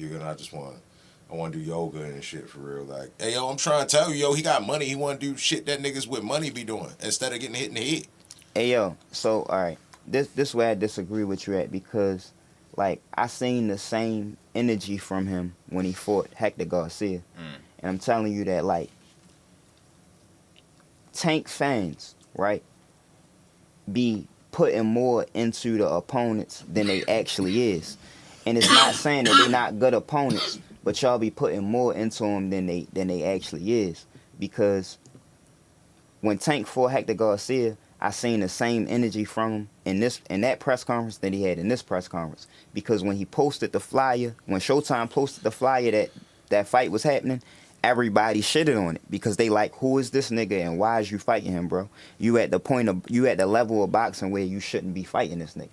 I want to do yoga and shit for real. Like, hey, yo, I'm trying to tell you, yo, he got money. He want to do shit that niggas with money be doing instead of getting hit in the head. Hey yo, so all right, this way I disagree with you at, because like I seen the same energy from him when he fought Hector Garcia, and I'm telling you that like Tank fans, right, be putting more into the opponents than they actually is, and it's not saying that they're not good opponents, but y'all be putting more into them than they actually is, because when Tank fought Hector Garcia, I seen the same energy from him in that press conference that he had in this press conference. Because when he posted the flyer, when Showtime posted the flyer that fight was happening, everybody shitted on it because they like, who is this nigga and why is you fighting him, bro? You at the level of boxing where you shouldn't be fighting this nigga.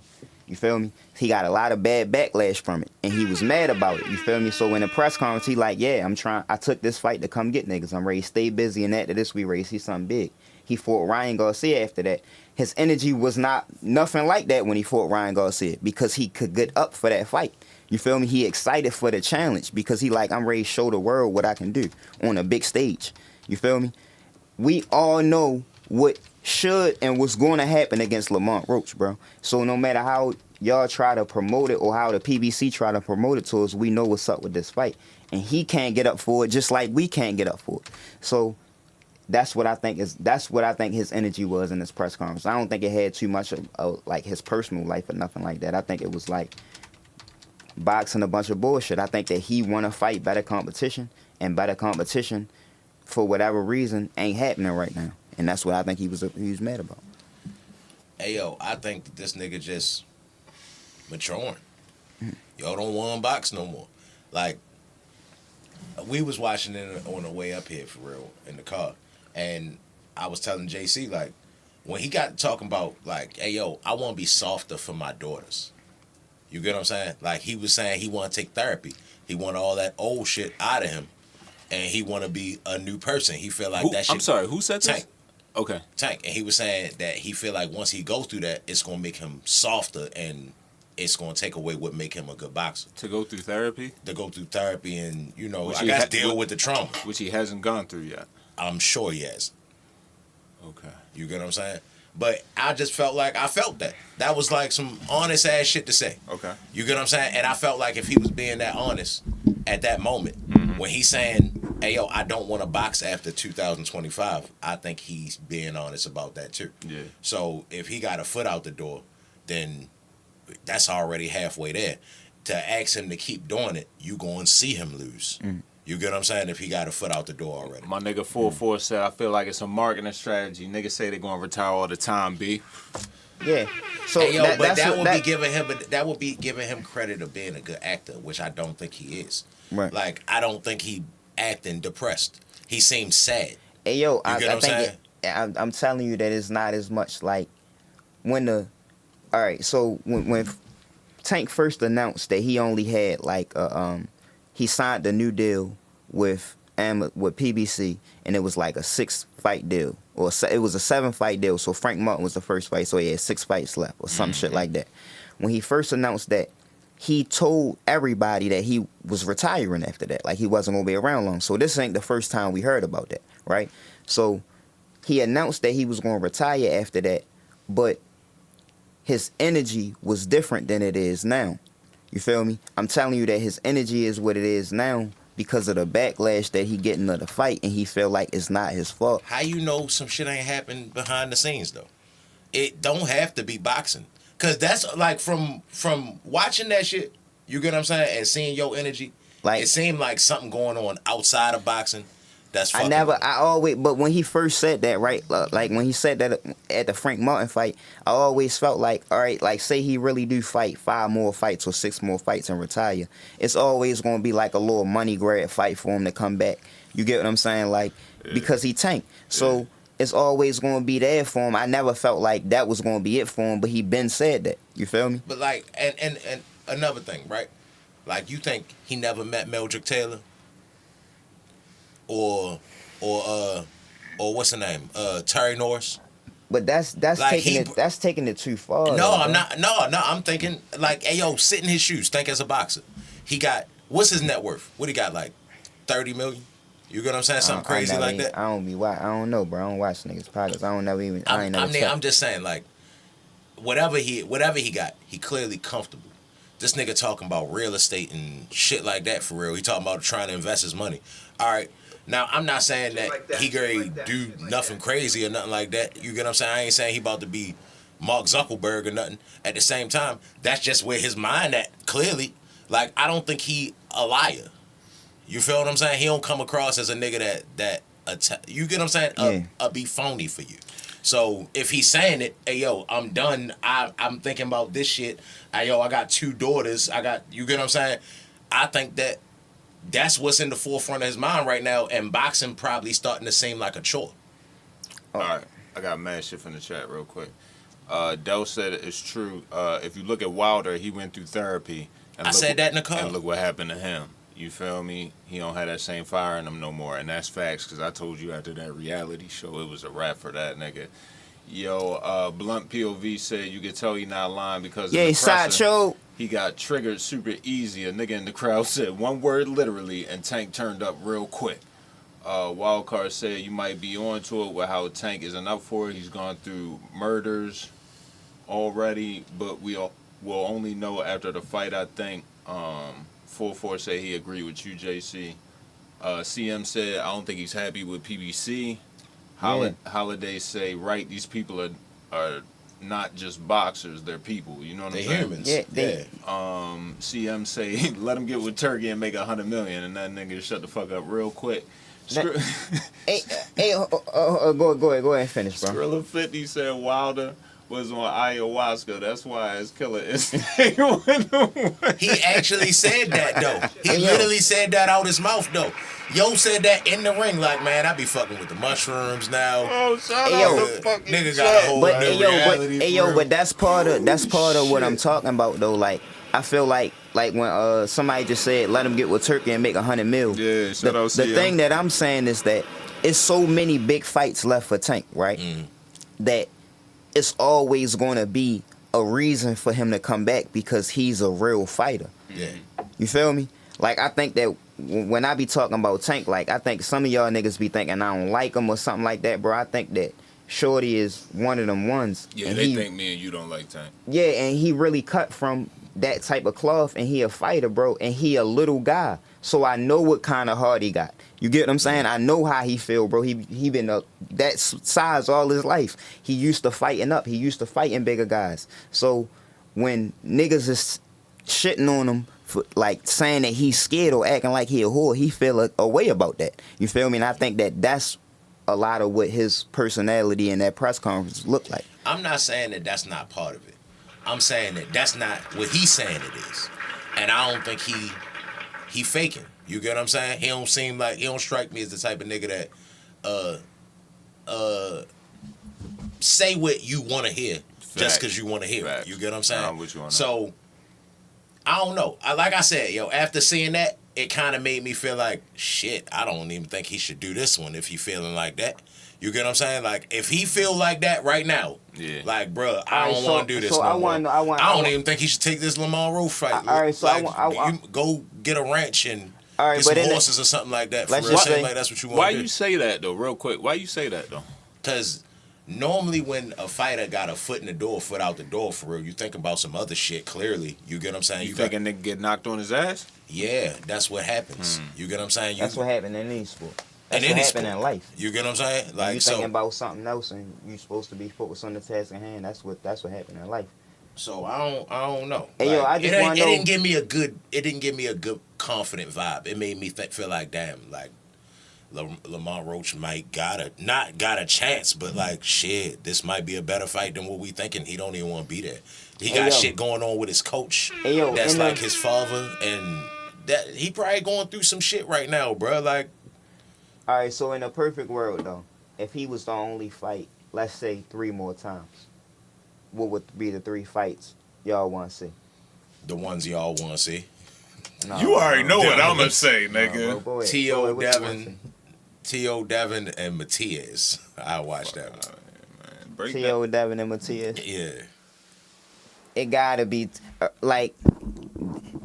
You feel me? He got a lot of bad backlash from it, and he was mad about it. You feel me? So in the press conference, he like, yeah, I took this fight to come get niggas. I'm ready to stay busy, and after this, we ready to see something big. He fought Ryan Garcia after that. His energy was nothing like that when he fought Ryan Garcia, because he could get up for that fight. You feel me? He excited for the challenge because he like, I'm ready to show the world what I can do on a big stage. You feel me? We all know what should and what's going to happen against Lamont Roach, bro. So no matter how y'all try to promote it or how the PBC try to promote it to us, we know what's up with this fight. And he can't get up for it just like we can't get up for it. So that's what I think his energy was in this press conference. I don't think it had too much of like his personal life or nothing like that. I think it was like boxing a bunch of bullshit. I think that he want to fight better competition, and better competition, for whatever reason, ain't happening right now. And that's what I think he was mad about. Hey, yo, I think that this nigga just maturing. Y'all don't want to box no more. Like, we was watching it on the way up here, for real, in the car. And I was telling JC, like, when he got talking about, like, hey, yo, I want to be softer for my daughters. You get what I'm saying? Like, he was saying he want to take therapy. He want all that old shit out of him. And he want to be a new person. He feel like that shit. I'm sorry, who said Tank. this? Okay. Tank. And he was saying that he feel like once he goes through that, it's going to make him softer and it's going to take away what make him a good boxer. To go through therapy? To go through therapy and, you know, Which I he guess ha- deal with the trauma. Which he hasn't gone through yet. I'm sure he has. Okay. You get what I'm saying? But I just felt like I felt that. That was like some honest ass shit to say. Okay. You get what I'm saying? And I felt like if he was being that honest at that moment, when he's saying, hey, yo, I don't want to box after 2025, I think he's being honest about that too. Yeah. So if he got a foot out the door, then that's already halfway there. To ask him to keep doing it, you going to see him lose. You get what I'm saying? If he got a foot out the door already. My nigga 44 said, I feel like it's a marketing strategy. Niggas say they're going to retire all the time, B. Yeah. So Hey, yo, but that's that would be giving him credit of being a good actor, which I don't think he is. Right. Like, I don't think he acting depressed. He seems sad. Hey, yo, I get what I'm saying? think I'm telling you that it's not as much like when the. All right, so when Tank first announced that he only had like he signed a new deal with PBC, and it was like a 6-fight deal, or it was a 7-fight deal. So Frank Martin was the first fight, so he had 6 fights left, or some shit like that. When he first announced that, he told everybody that he was retiring after that, like he wasn't gonna be around long. So this ain't the first time we heard about that, right? So he announced that he was gonna retire after that, but his energy was different than it is now. You feel me? I'm telling you that his energy is what it is now because of the backlash that he getting of the fight, and he feel like it's not his fault. How you know some shit ain't happened behind the scenes though? It don't have to be boxing, cause that's like from watching that shit. You get what I'm saying? And seeing your energy, Like, it seemed like something going on outside of boxing. That's fucking. But when he first said that, right, like when he said that at the Frank Martin fight, I always felt like, all right, like say he really do fight 5 more fights or 6 more fights and retire, it's always going to be like a little money grab fight for him to come back. You get what I'm saying? Like, because he tanked. So it's always going to be there for him. I never felt like that was going to be it for him, but he been said that. You feel me? But like, and another thing, right? Like, you think he never met Meldrick Taylor? Or what's her name? Terry Norris. But that's Like taking it too far. No, though, I'm bro. not. No, I'm thinking like, hey, yo, sit in his shoes. Think as a boxer. He got, what's his net worth? What he got, like 30 million? You get what I'm saying? Something crazy like that. I don't know, bro. I don't watch niggas podcasts. I ain't never checked. I'm just saying, like, whatever he got, he clearly comfortable. This nigga talking about real estate and shit like that for real. He talking about trying to invest his money. All right. Now, I'm not saying that he gonna do nothing crazy or nothing like that. You get what I'm saying? I ain't saying he about to be Mark Zuckerberg or nothing. At the same time, that's just where his mind at, clearly. Like, I don't think he a liar. You feel what I'm saying? He don't come across as a nigga that you get what I'm saying? Be phony for you. So if he's saying it, hey, yo, I'm done. I'm thinking about this shit. Hey, yo, I got 2 daughters. You get what I'm saying? I think that's what's in the forefront of his mind right now, and boxing probably starting to seem like a chore. All right, I got mad shit from the chat real quick. Del said it's true. If you look at Wilder, he went through therapy. And I said that in the car. And look what happened to him. You feel me? He don't have that same fire in him no more, and that's facts. Cause I told you after that reality show, it was a wrap for that nigga. Yo, Blunt POV said you could tell he not lying because Sideshow. He got triggered super easy. A nigga in the crowd said 1 word literally, and Tank turned up real quick. Wildcard said you might be on to it with how Tank isn't up for it. He's gone through murders already, but we'll only know after the fight, I think. 44 said he agreed with you, JC. CM said I don't think he's happy with PBC. Holiday say, right, these people are not just boxers, they're people. You know what They I'm saying? humans. Yeah, they- CM say, let them get with Turkey and make 100 million, and that nigga shut the fuck up real quick. Hey, go ahead and finish, bro. Skrilla 50 said Wilder was on ayahuasca. That's why his killer instinct He actually said that though. He literally said that out his mouth though. Yo said that in the ring, like, man, I be fucking with the mushrooms now. Oh, shout Hey, yo. out to fucking Nigga got a whole But new reality. but that's part of what I'm talking about though. Like, I feel like when somebody just said let him get with Turkey and make 100 mil. Yeah, shout out The CM. thing that I'm saying is that it's so many big fights left for Tank, right? That it's always going to be a reason for him to come back because he's a real fighter. Yeah. You feel me? Like, I think that when I be talking about Tank, like, I think some of y'all niggas be thinking I don't like him or something like that, bro. I think that Shorty is one of them ones. Yeah, and they think me and you don't like Tank. Yeah, and he really cut from that type of cloth, and he a fighter, bro, and he a little guy. So I know what kind of heart he got. You get what I'm saying? I know how he feel, bro. He been that size all his life. He used to fighting up. He used to fighting bigger guys. So when niggas is shitting on him for like saying that he's scared or acting like he a whore, he feel a way about that. You feel me? And I think that that's a lot of what his personality in that press conference looked like. I'm not saying that that's not part of it. I'm saying that that's not what he's saying it is. And I don't think he faking. You get what I'm saying? He don't strike me as the type of nigga that say what you want to hear just because you want to hear it. You get what I'm saying? Nah, what you wanna- So I don't know. Like I said, after seeing that, it kind of made me feel like, shit, I don't even think he should do this one if he feeling like that. You get what I'm saying? Like, if he feel like that right now, Yeah. like, bruh, I Alright, don't so- want to do this so no I more. wanna- I don't even think he should take this Lamar Rowe fight. Alright, so like, I- you go get a ranch and Alright, get but some in the- horses or something like that. For Let's real, just seem say- like that's what you want Why to do. you say that, though, real quick? Why you say that, though? Because normally when a fighter got a foot in the door, foot out the door, for real, you think about some other shit, clearly. You get what I'm saying? You thinking nigga get knocked on his ass? Yeah, that's what happens. You get what I'm saying? That's what happened in any sport. That's In what any happened sport. in life. You get what I'm saying? When Like, you so, thinking about something else and you supposed to be focused on the task at hand. That's what happened in life. so I don't know. Hey, yo, I just wanna know- it didn't give me a good confident vibe. It made me feel like, damn, like Lamar Roach might not got a chance, but like, shit, this might be a better fight than what we thinking. He don't even want to be there. He got yo. shit going on with his coach. Hey, yo, that's and, like his father, and that he probably going through some shit right now, bro. Like, All right, so in a perfect world, though, if he was to only fight, let's say 3 more times, what would be the 3 fights y'all want to see? the ones y'all want to see. No, You already know what Devin. I'm gonna say, no, nigga. bro, go ahead. Go T.O. ahead, what you wanna Devin, see? T.O. Devin, and Matias. I watched that one. Break T.O. Devin and Matias. Yeah. It gotta be like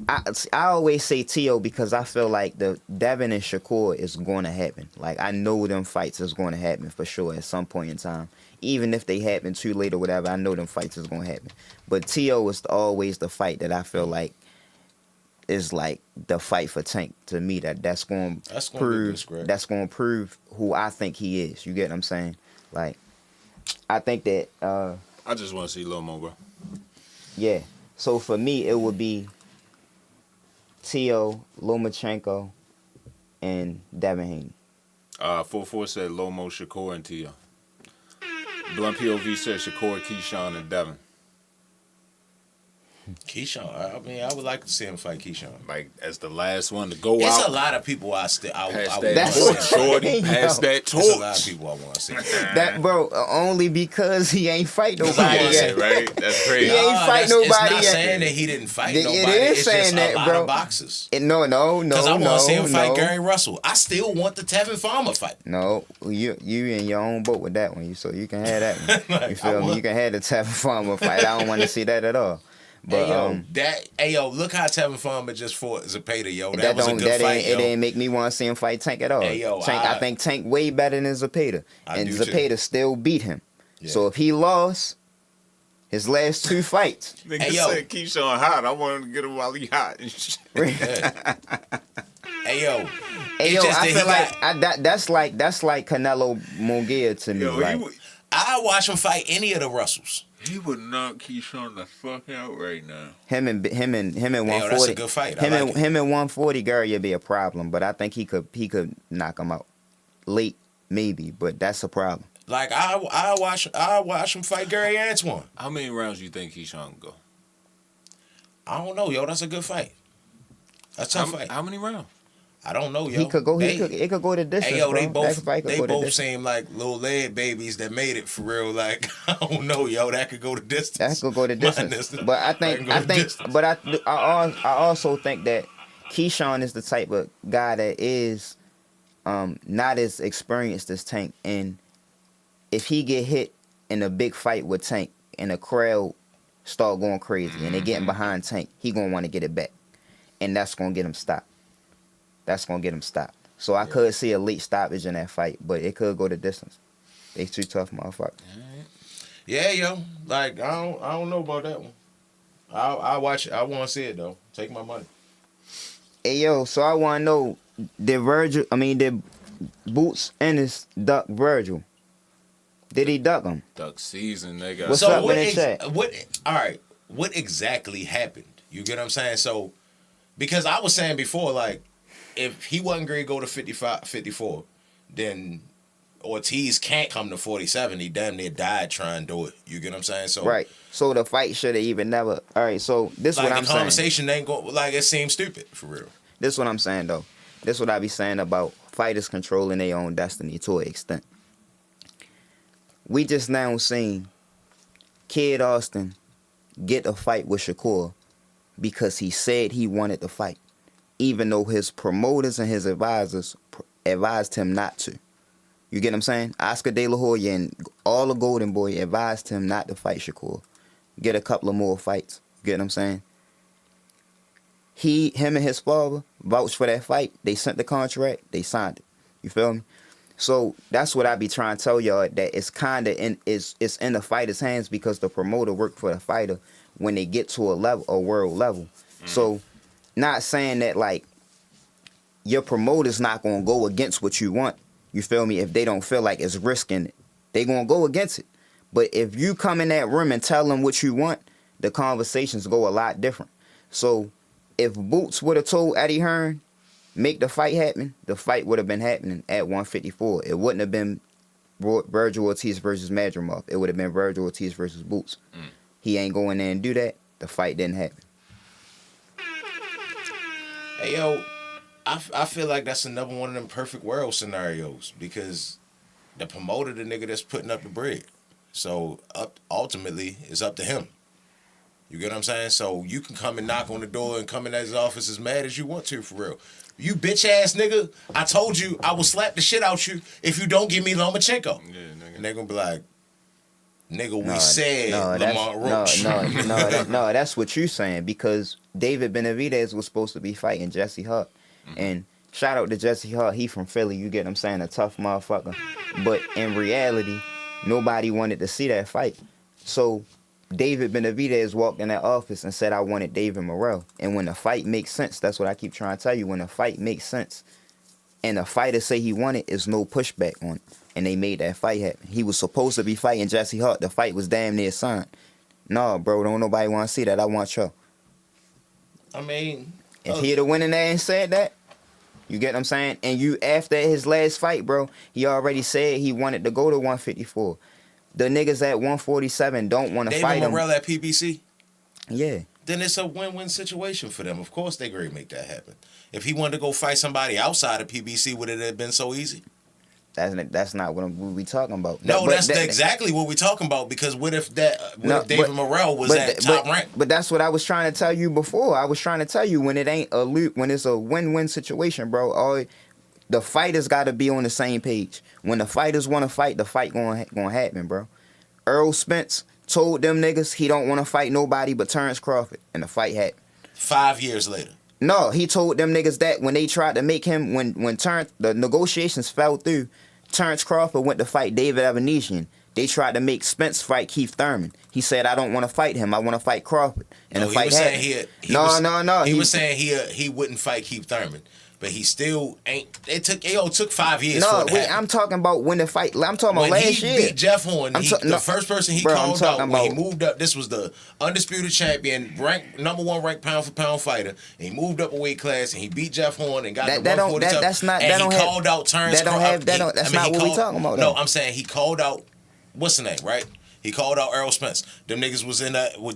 I always say T.O. because I feel like the Devin and Shakur is going to happen. Like, I know them fights is going to happen for sure at some point in time. Even if they happen too late or whatever, I know them fights is going to happen. But T.O. is always the fight that I feel like is like the fight for Tank to me. That's going That's to gonna be prove good script. that's going to prove who I think he is. You get what I'm saying? Like, I think that I just want to see Lil Mo, bro. yeah. So for me, it would be T.O., Lomachenko, and Devin Haney. 44 said Lomo, Shakur, and Tia. Blunt POV said Shakur, Keyshawn, and Devin. Keyshawn. I mean, I would like to see him fight Keyshawn. Like, as the last one to go It's out. a lot of people I Pass would that That's want what- to see. torch, shorty. Pass Yo. that There's a lot torch. of people I want to see. That bro, only because he ain't fight nobody Yeah, yet. right? That's crazy. He ain't fight It's nobody not yet. saying that he didn't fight It nobody. is It's saying just that, a lot bro. of boxes. No, Because I want to see him fight no. Gary Russell. I still want the Tevin Farmer fight. No, you in your own boat with that one. So you can have that one. Like, You feel I me? want- You can have the Tevin Farmer fight. I don't want to see that at all. But Hey yo, look how Tevin Farmer just fought Zepeda, yo. That was a good fight, it yo. didn't make me want to see him fight Tank at all. Hey, yo, I think Tank way better than Zepeda, I and do too. Zepeda still beat him. Yeah. So if he lost his last 2 fights, Nigga Hey, yo. said Keyshawn hot. I wanted to get him while he hot and shit. Yeah. Hey yo, hey it's yo, just I that feel he like that's like Canelo Munguia to me. Yo, like, I watch him fight any of the Russells. He would knock Keyshawn the fuck out right now. Him and 140. that's a good fight. I like it. Him and 140, Gary, would be a problem. But I think he could knock him out late, maybe. But that's a problem. Like I watch him fight Gary Antoine. How many rounds you think Keyshawn can go? I don't know, yo. That's a good fight. That's a tough fight. How many rounds? I don't know, yo. He could go. It could go the distance. Hey, yo, they bro. both seem like little lead babies that made it for real. Like I don't know, yo. That could go the distance. That could go the distance. But I also think that Keyshawn is the type of guy that is not as experienced as Tank, and if he get hit in a big fight with Tank and the crowd start going crazy and they getting behind Tank, he gonna want to get it back, and that's gonna get him stopped. So I could see a late stoppage in that fight, but it could go the distance. They too tough, motherfucker. Yeah, yo. Like I don't know about that one. I watch it. I want to see it though. Take my money. Hey yo, so I want to know, did Boots Ennis duck Virgil? Did he duck him? Duck season, nigga. What's So up with that chat? What exactly happened? You get what I'm saying? So because I was saying before, like, if he wasn't going to go to 54, then Ortiz can't come to 47. He damn near died trying to do it. You get what I'm saying? So right. So the fight should have even never. All right. So this is like what I'm the saying. conversation ain't go like it seems stupid for real. This is what I'm saying though. This is what I be saying about fighters controlling their own destiny to an extent. We just now seen Kid Austin get a fight with Shakur because he said he wanted to fight, even though his promoters and his advisors advised him not to. You get what I'm saying? Oscar De La Hoya and all the Golden Boy advised him not to fight Shakur. Get a couple of more fights. You get what I'm saying? Him and his father vouched for that fight. They sent the contract. They signed it. You feel me? So that's what I be trying to tell y'all, that it's kind of it's in the fighter's hands because the promoter worked for the fighter when they get to a world level. So not saying that like your promoter's not going to go against what you want. You feel me? If they don't feel like it's risking it, they going to go against it. But if you come in that room and tell them what you want, the conversations go a lot different. So if Boots would have told Eddie Hearn, make the fight happen, the fight would have been happening at 154. It wouldn't have been Virgil Ortiz versus Madrimov. It would have been Virgil Ortiz versus Boots. He ain't going there and do that. The fight didn't happen. Hey yo, I feel like that's another one of them perfect world scenarios because the promoter, the nigga that's putting up the bread. So ultimately, it's up to him. You get what I'm saying? So you can come and knock on the door and come in his office as mad as you want to, for real. You bitch ass nigga, I told you I will slap the shit out you if you don't give me Lomachenko. Yeah, nigga. And they gonna be like, nigga, we said Lamar Roach. No, that's what you saying because David Benavidez was supposed to be fighting Jesse Hart. And shout out to Jesse Hart, he from Philly, you get what I'm saying, a tough motherfucker. But in reality, nobody wanted to see that fight. So David Benavidez walked in that office and said, I wanted David Morrell. And when the fight makes sense, that's what I keep trying to tell you, when the fight makes sense and the fighter say he wanted, it's no pushback on it. And they made that fight happen. He was supposed to be fighting Jesse Hart. The fight was damn near signed. No, bro, don't nobody want to see that. I want you. I mean, if he'd have went in there and said that, you get what I'm saying? And you, after his last fight, bro, he already said he wanted to go to 154. The niggas at 147 don't want to fight him. David Morrell at PBC? Yeah. Then it's a win-win situation for them. Of course they agree to make that happen. If he wanted to go fight somebody outside of PBC, would it have been so easy? That's not what we talking about. No, that's exactly what we talking about. Because what if David Morrell was at top rank? But that's what I was trying to tell you before. I was trying to tell you when it ain't when it's a win-win situation, bro. The fighters got to be on the same page. When the fighters want to fight, the fight gonna happen, bro. Earl Spence told them niggas he don't want to fight nobody but Terrence Crawford, and the fight happened. 5 years later. No, he told them niggas that when they tried to make him, when the negotiations fell through, Terrence Crawford went to fight David Evanesian. They tried to make Spence fight Keith Thurman. He said, I don't want to fight him. I want to fight Crawford. And the fight happened. He was saying he wouldn't fight Keith Thurman. but he still ain't. It took 5 years. No, for it to wait, happen. I'm talking about when the fight. I'm talking about When last he year. beat Jeff Horn, the first person he called out when he moved up. This was the undisputed champion, number 1 ranked pound for pound fighter. And he moved up a weight class and he beat Jeff Horn and got the 147. That's not. And that he don't called out Terrence Crawford. That's not what we talking about. No, I'm saying he called out. What's the name? Right. He called out Errol Spence. Them niggas was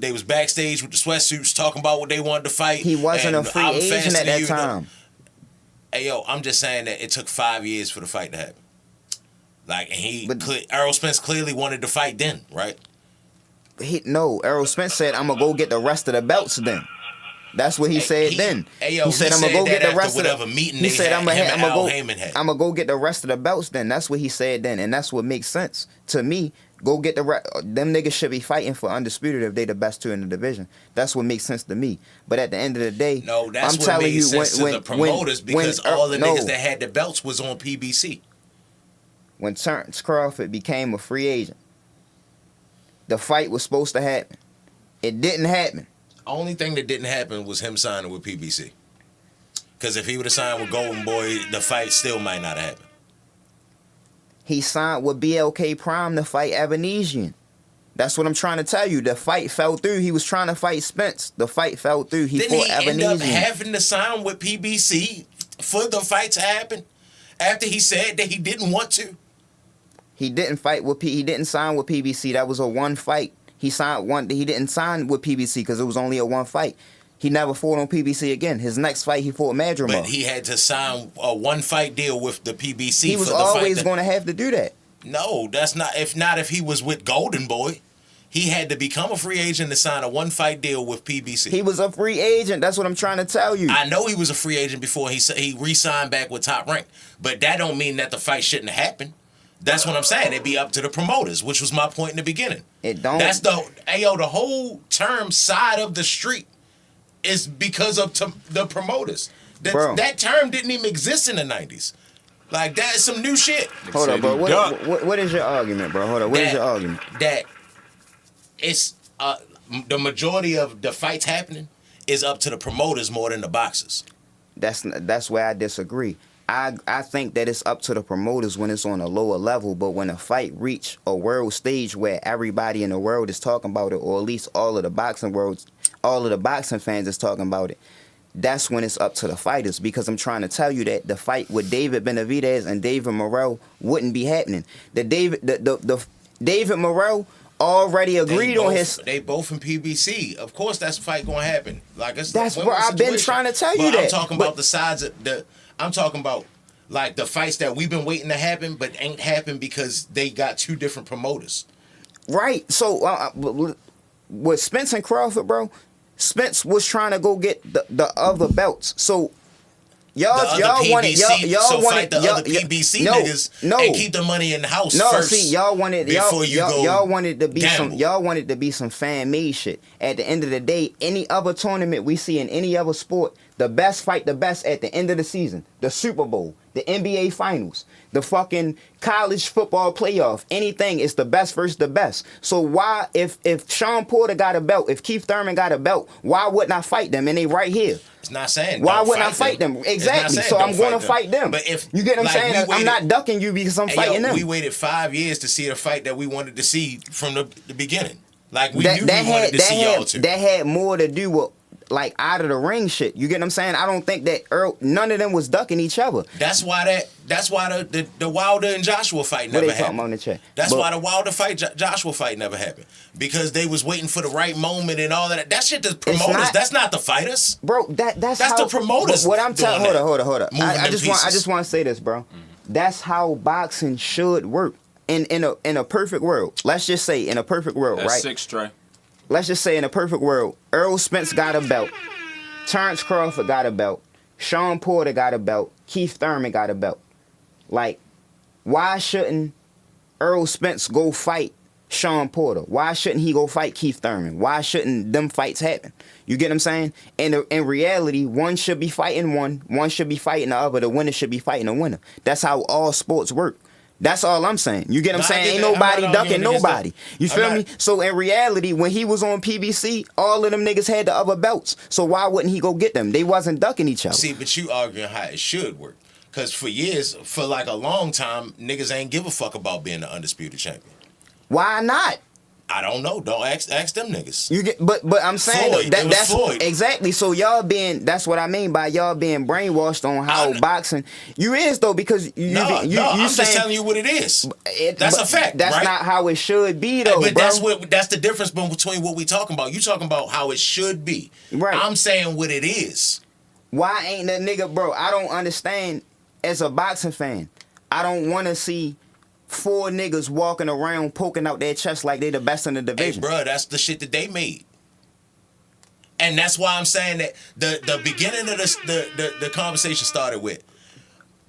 they was backstage with the sweatsuits talking about what they wanted to fight. He wasn't a free agent at that time. Hey yo, I'm just saying that it took 5 years for the fight to happen. Like, and Errol Spence clearly wanted to fight then, right? Errol Spence said, "I'm gonna go get the rest of the belts then." That's what he said then. He said, "I'm gonna go get the rest of whatever meeting He said, "I'm gonna I'm go get the rest of the belts then." That's what he said then, and that's what makes sense to me. Go get them niggas should be fighting for undisputed if they the best 2 in the division. That's what makes sense to me. But at the end of the day, no, that's I'm what telling made you sense to the promoters because all the niggas that had the belts was on PBC. When Terrence Crawford became a free agent, the fight was supposed to happen. It didn't happen. Only thing that didn't happen was him signing with PBC. Because if he would have signed with Golden Boy, the fight still might not have happened. He signed with BLK Prime to fight Evanesian. That's what I'm trying to tell you. The fight fell through. He was trying to fight Spence. The fight fell through. He fought Evanesian. Didn't he end up having to sign with PBC for the fight to happen? After he said that he didn't want to? He didn't He didn't sign with PBC. That was a one fight. He didn't sign with PBC because it was only a one fight. He never fought on PBC again. His next fight, he fought Madrimov. But he had to sign a one-fight deal with the PBC. He was always going to have to do that. No, that's not. If he was with Golden Boy, he had to become a free agent to sign a one-fight deal with PBC. He was a free agent. That's what I'm trying to tell you. I know he was a free agent before he re-signed back with Top Rank, but that don't mean that the fight shouldn't have happened. That's what I'm saying. It'd be up to the promoters, which was my point in the beginning. It don't. That's the whole term side of the street is because of the promoters. That term didn't even exist in the 90s. Like, that is some new shit. Hold up, bro. What is your argument, bro? Hold up. What is your argument? That it's the majority of the fights happening is up to the promoters more than the boxers. That's where I disagree. I think that it's up to the promoters when it's on a lower level, but when a fight reach a world stage where everybody in the world is talking about it, or at least all of the boxing fans is talking about it, that's when it's up to the fighters. Because I'm trying to tell you that the fight with David Benavidez and David Morrell wouldn't be happening. The David Morrell already agreed on his. They both in PBC. Of course, that's a fight going to happen. Like, that's what I've been trying to tell you. I'm talking about the sides of the. I'm talking about like the fights that we've been waiting to happen, but ain't happened because they got two different promoters. Right. So with Spence and Crawford, bro, Spence was trying to go get the other belts. So y'all wanted PBC niggas and keep the money in the house first. See, y'all wanted to be some fan made shit. At the end of the day, any other tournament we see in any other sport, the best fight the best at the end of the season. The Super Bowl, the NBA Finals, the fucking college football playoff, anything is the best versus the best. So why, if Sean Porter got a belt, if Keith Thurman got a belt, why wouldn't I fight them? And they right here. It's not saying why wouldn't I fight them? Exactly. So I'm going to fight them. But if you get what I'm saying, I'm not ducking you because I'm fighting them. We waited 5 years to see a fight that we wanted to see from the beginning. Like we knew we wanted to see y'all too. That had more to do with like out of the ring shit. You get what I'm saying? I don't think that none of them was ducking each other. That's why the Wilder and Joshua fight never happened. On the chat? That's why the Wilder fight Joshua fight never happened. Because they was waiting for the right moment and all that. That shit the promoters, that's not the fighters. Bro, that's how, the promoters. What I'm telling hold up. I just want to say this, bro. Mm-hmm. That's how boxing should work. In a perfect world. Let's just say in a perfect world, that's right? 6 Trey. Let's just say in a perfect world, Errol Spence got a belt, Terrence Crawford got a belt, Sean Porter got a belt, Keith Thurman got a belt. Like, why shouldn't Errol Spence go fight Sean Porter? Why shouldn't he go fight Keith Thurman? Why shouldn't them fights happen? You get what I'm saying? And in reality, one should be fighting one should be fighting the other. The winner should be fighting the winner. That's how all sports work. That's all I'm saying. You get what I'm No, I saying? get Ain't that. I'm nobody not ducking arguing against nobody. that. You feel I'm me? not- So in reality, when he was on PBC, all of them niggas had the other belts. So why wouldn't he go get them? They wasn't ducking each other. See, but you arguing how it should work. Because for years, for like a long time, niggas ain't give a fuck about being the undisputed champion. Why not? I don't know. Don't ask them niggas. You get, but I'm saying Floyd. It was that's Floyd. exactly. So y'all being, that's what I mean by y'all being brainwashed on how boxing. You is though, because you I'm saying, just telling you what it is. That's a fact. That's right? not how it should be though, But bro. that's the difference between what we talking about. You talking about how it should be. Right. I'm saying what it is. Why ain't that nigga, bro? I don't understand. As a boxing fan, I don't want to see 4 niggas walking around poking out their chest like they the best in the Hey, division. bro, that's the shit that they made. And that's why I'm saying that the beginning of the conversation started with,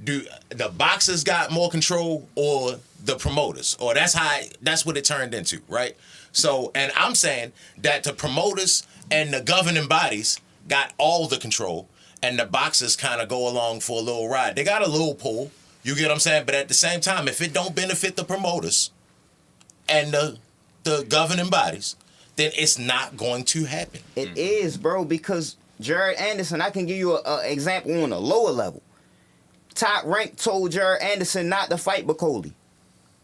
do the boxers got more control or the promoters? Or that's what it turned into, right? So, and I'm saying that the promoters and the governing bodies got all the control, and the boxers kind of go along for a little ride. They got a little pull, you get what I'm saying? But at the same time, if it don't benefit the promoters and the governing bodies, then it's not going to happen. It is, bro, because Jared Anderson, I can give you an example on a lower level. Top Rank told Jared Anderson not to fight Bacoli.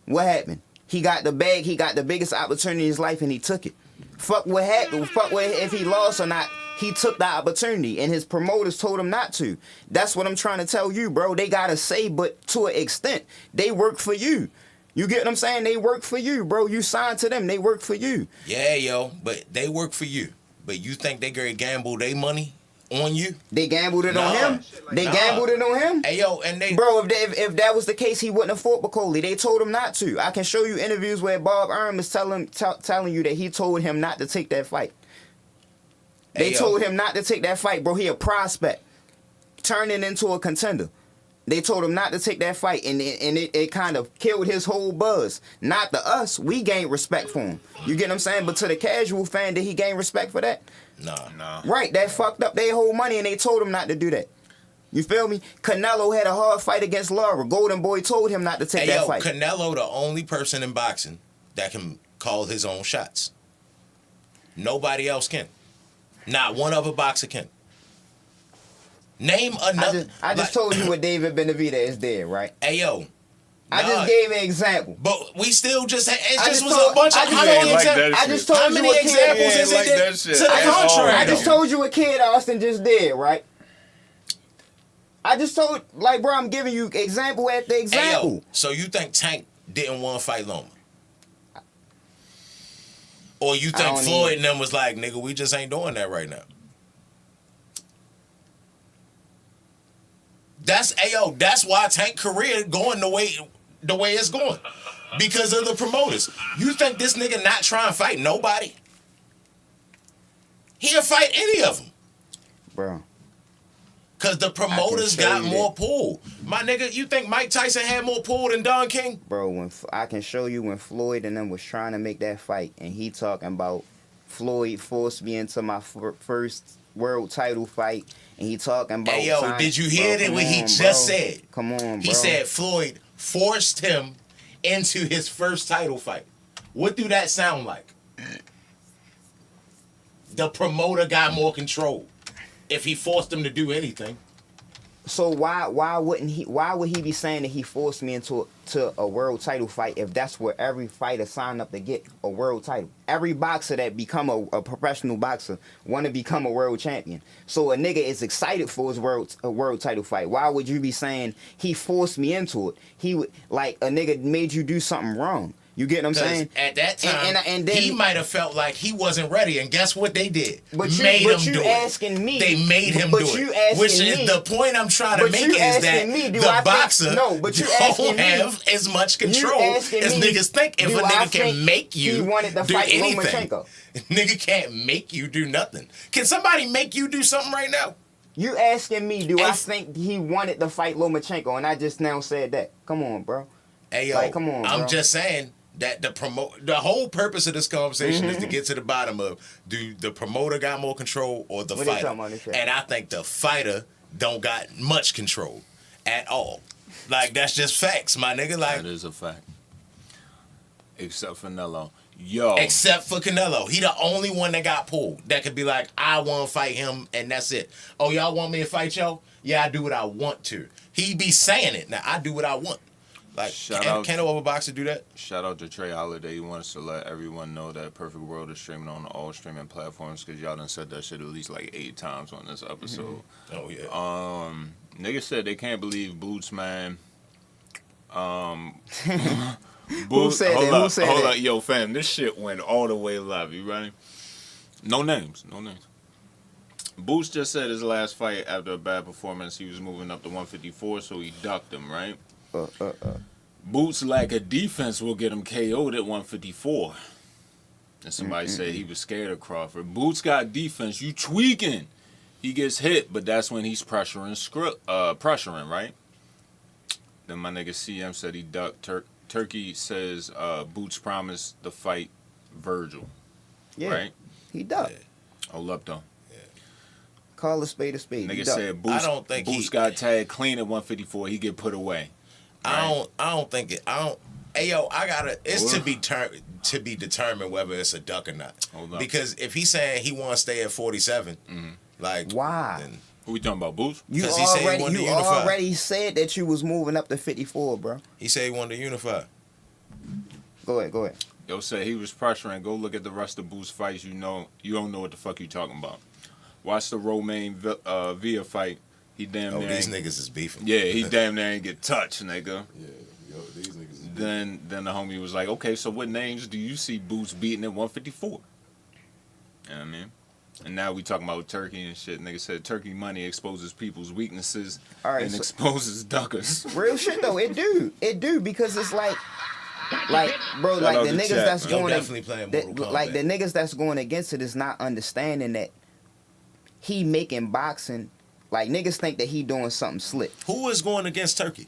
What happened? He got the bag, he got the biggest opportunity in his life, and he took it. Fuck what happened, fuck what if he lost or not. He took the opportunity, and his promoters told him not to. That's what I'm trying to tell you, bro. They got to say, but to an extent, they work for you. You get what I'm saying? They work for you, bro. You signed to them. They work for you. Yeah, yo, but they work for you. But you think they gonna gamble their money on you? They gambled it Nah. on him? They Nah. gambled it on him? Hey, yo, and they... Bro, if that was the case, he wouldn't have fought Bacoli. They told him not to. I can show you interviews where Bob Arum is telling you that he told him not to take that fight. They told him not to take that fight, bro. He a prospect, turning into a contender. They told him not to take that fight, and it kind of killed his whole buzz. Not to us, we gained respect for him. You get what I'm saying? But to the casual fan, did he gain respect for that? Nah. Right, that fucked up their whole money, and they told him not to do that. You feel me? Canelo had a hard fight against Lara. Golden Boy told him not to take that fight. Canelo, the only person in boxing that can call his own shots. Nobody else can. Not one other boxer can. Name another. I just told you what David Benavidez did, right? Hey, yo. I just gave an example. But we still just had, it I just just was told- a bunch of I just how told- many like examples? that I just told How you many what kid- examples Yeah, is like it that to shit the at contrary? all. I just told you what Kid Austin just did, right? I just told, like, bro, I'm giving you example after Hey, example. yo, so you think Tank didn't want to fight Loma? Or you I think don't Floyd even- and them was like, nigga, we just ain't doing that right now? That's why Tank career going the way it's going. Because of the promoters. You think this nigga not trying to fight nobody? He'll fight any of them. Bro, Because the promoters show got you more that. pull. My nigga, you think Mike Tyson had more pull than Don King? bro, when I can show you when Floyd and them was trying to make that fight, and he talking about Floyd forced me into my first world title fight, and he talking about. Hey, yo, sign- did you hear Bro, that what come he on, just bro. said? Come on, bro. He said Floyd forced him into his first title fight. What do that sound like? The promoter got more control if he forced him to do anything. So why would he be saying that he forced me into a world title fight if that's where every fighter signed up to get a world title? Every boxer that become a professional boxer want to become a world champion. So a nigga is excited for his world title fight. Why would you be saying he forced me into it? He would, like, a nigga made you do something wrong. You get what I'm saying? At that time, And then he might have felt like he wasn't ready, and guess what they did? But made you him do it. asking me. They made him but do you it. asking Which me, is the point I'm trying to but make you is that asking me, do the I think- boxer no, but you asking don't me- have as much You control asking as me, niggas think. If do a I nigga can think make you he wanted to do fight anything, Lomachenko? nigga can't make you do nothing. Can somebody make you do something right now? You asking me, do I If- think he wanted to fight Lomachenko? And I just now said that. Come on, bro. Hey, yo, Like, come on, I'm bro. just saying that the whole purpose of this conversation is to get to the bottom of, do the promoter got more control or the What they fighter? talking about this shit? And I think the fighter don't got much control at all. Like, that's just facts, my nigga. Like, That is a fact. Except for Nello. Yo. except for Canelo. He the only one that got pulled. That could be like, I want to fight him, and that's it. Oh, y'all want me to fight y'all? Yeah, I do what I want to. He be saying it. Now, I do what I want. Like, can no other boxer do that? Shout out to Trey Holiday. He wants to let everyone know that Perfect World is streaming on all streaming platforms because y'all done said that shit at least like 8 times on this episode. Oh, yeah. Niggas said they can't believe Boots, man. Who said that? Who said hold that? up, yo, fam. This shit went all the way live. You ready? No names. Boots just said his last fight after a bad performance, he was moving up to 154, so he ducked him, right? Boots' lack of defense will get him KO'd at 154. And somebody said he was scared of Crawford. Boots got defense. You tweaking. He gets hit, but that's when he's pressuring, right? Then my nigga CM said he ducked. Turkey says Boots promised the fight Virgil. Yeah, right? he ducked. Yeah. Hold up, though. Call a spade a spade. Nigga said Boots, I don't think Boots got tagged clean at 154. He get put away. I don't think it. Hey yo, I gotta. It's to be determined whether it's a duck or not. Hold up. Because if he's saying he want to stay at 47, like why? Then, Who we talking about, Boots? You 'Cause he said he wanted to unify. already said that you was moving up to 54, bro. he said he wanted to unify. Go ahead. Yo, said he was pressuring. Go look at the rest of Boots' fights. You don't know what the fuck you talking about. Watch the Romaine Villa fight. He damn Oh, near these ain't- niggas is beefing. Yeah, he damn near ain't get touched, nigga. Yeah, yo, these niggas is Then the homie was like, okay, so what names do you see Boots beating at 154? You know what I mean? And now we talking about Turkey and shit. Nigga said Turkey money exposes people's weaknesses Alright, and so- exposes duckers. Real shit though, it do because it's like, bro, Shout like out the to niggas chat, that's man. going, Definitely playing Mortal Kombat. like the niggas that's going against it is not understanding that he making boxing. Like niggas think that he doing something slick. Who is going against Turkey?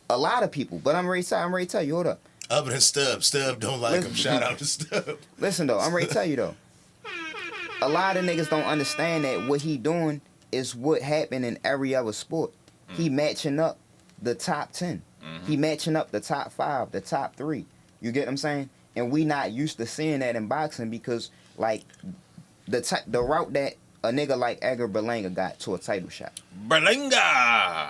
A lot of people, but I'm ready to tell you. Hold up. Other than Stubb. Stubb don't like him. Listen. Shout out to Stubb. Listen though, I'm ready to tell you though. A lot of niggas don't understand that what he doing is what happened in every other sport. He matching up the top 10. He matching up the top 5, the top 3. You get what I'm saying? And we not used to seeing that in boxing because like the route that a nigga like Edgar Berlanga got to a title shot. Berlanga!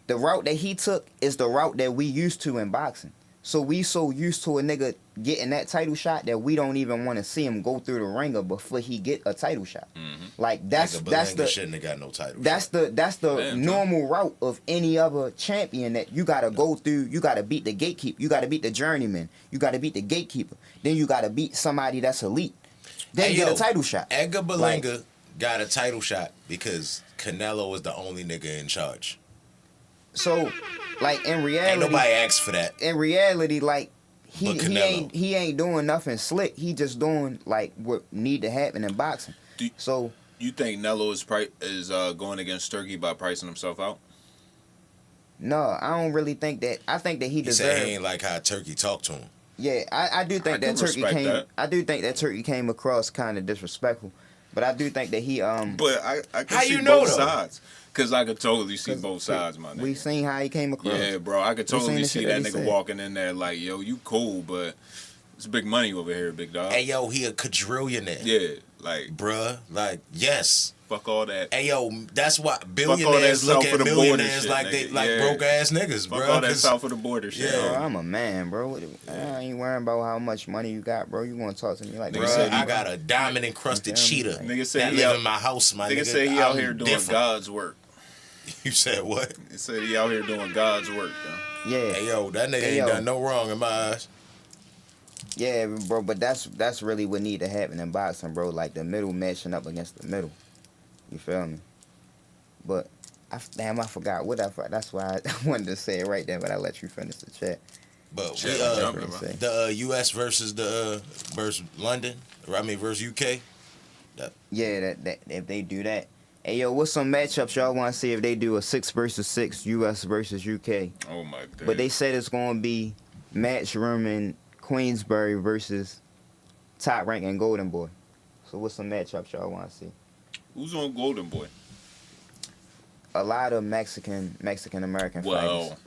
The route that he took is the route that we used to in boxing. So we so used to a nigga getting that title shot that we don't even want to see him go through the ringer before he get a title shot. Like that's the shouldn't have got no title. that's the Damn, normal route of any other champion that you gotta go through. You gotta beat the gatekeeper. You gotta beat the journeyman. You gotta beat the gatekeeper. Then you gotta beat somebody that's elite. Then Hey, you get yo, a title shot. Edgar Berlanga got a title shot because Canelo was the only nigga in charge. So, like in Ain't reality, nobody asked for that. in reality, like But he Canelo. ain't doing nothing slick. He just doing like what need to happen in boxing. Do- So You think Nello is going against Turkey by pricing himself out? no, I don't really think that. I think that he He said he deserves. ain't like how Turkey talked to him. Yeah, I do think I can that Turkey respect came. that. I do think that Turkey came across kind of disrespectful, but I do think that he But I can How see you know, both though? sides. Because I could totally see both sides, my nigga. we seen how he came across. Yeah, bro, I could We seen totally the see shit that that he nigga said. walking in there like, yo, you cool, but it's big money over here, big dog. Hey yo, he a quadrillionaire. Yeah, like, Bruh. Like, yes. fuck all that. Hey yo, that's why all billionaires that look south at of the border millionaires shit, like they nigga. like Yeah. broke ass niggas, Fuck bro. all that south of the border shit. Bro, Yeah. I'm a man, bro. I ain't worrying about how much money you got, bro. You want to talk to me like Nigga that? said I he- got a diamond encrusted You feel me? cheetah Nigga said that he live out- in my house, my nigga. Nigga say he out I'm here doing different. God's work. You said what? He said he out here doing God's work, though. Yeah, Hey yo, that nigga Hey, ain't yo. done no wrong in my eyes. yeah, bro. But that's really what need to happen in boxing, bro. Like the middle matching up against the middle. You feel me? But I forgot what I forgot. That's why I wanted to say it right there, but I let you finish the chat. But Shit, we I'm jumping, bro. Say. the U.S. versus the versus London, or I mean versus UK. Yeah, that if they do that. Hey yo, what's some matchups y'all want to see if they do a 6 versus 6 U.S. versus UK? Oh, my God. But they said it's going to be Matchroom in Queensbury versus Top Rank and Golden Boy. So what's some matchups y'all want to see? Who's on Golden Boy? A lot of Mexican American Well, fighters.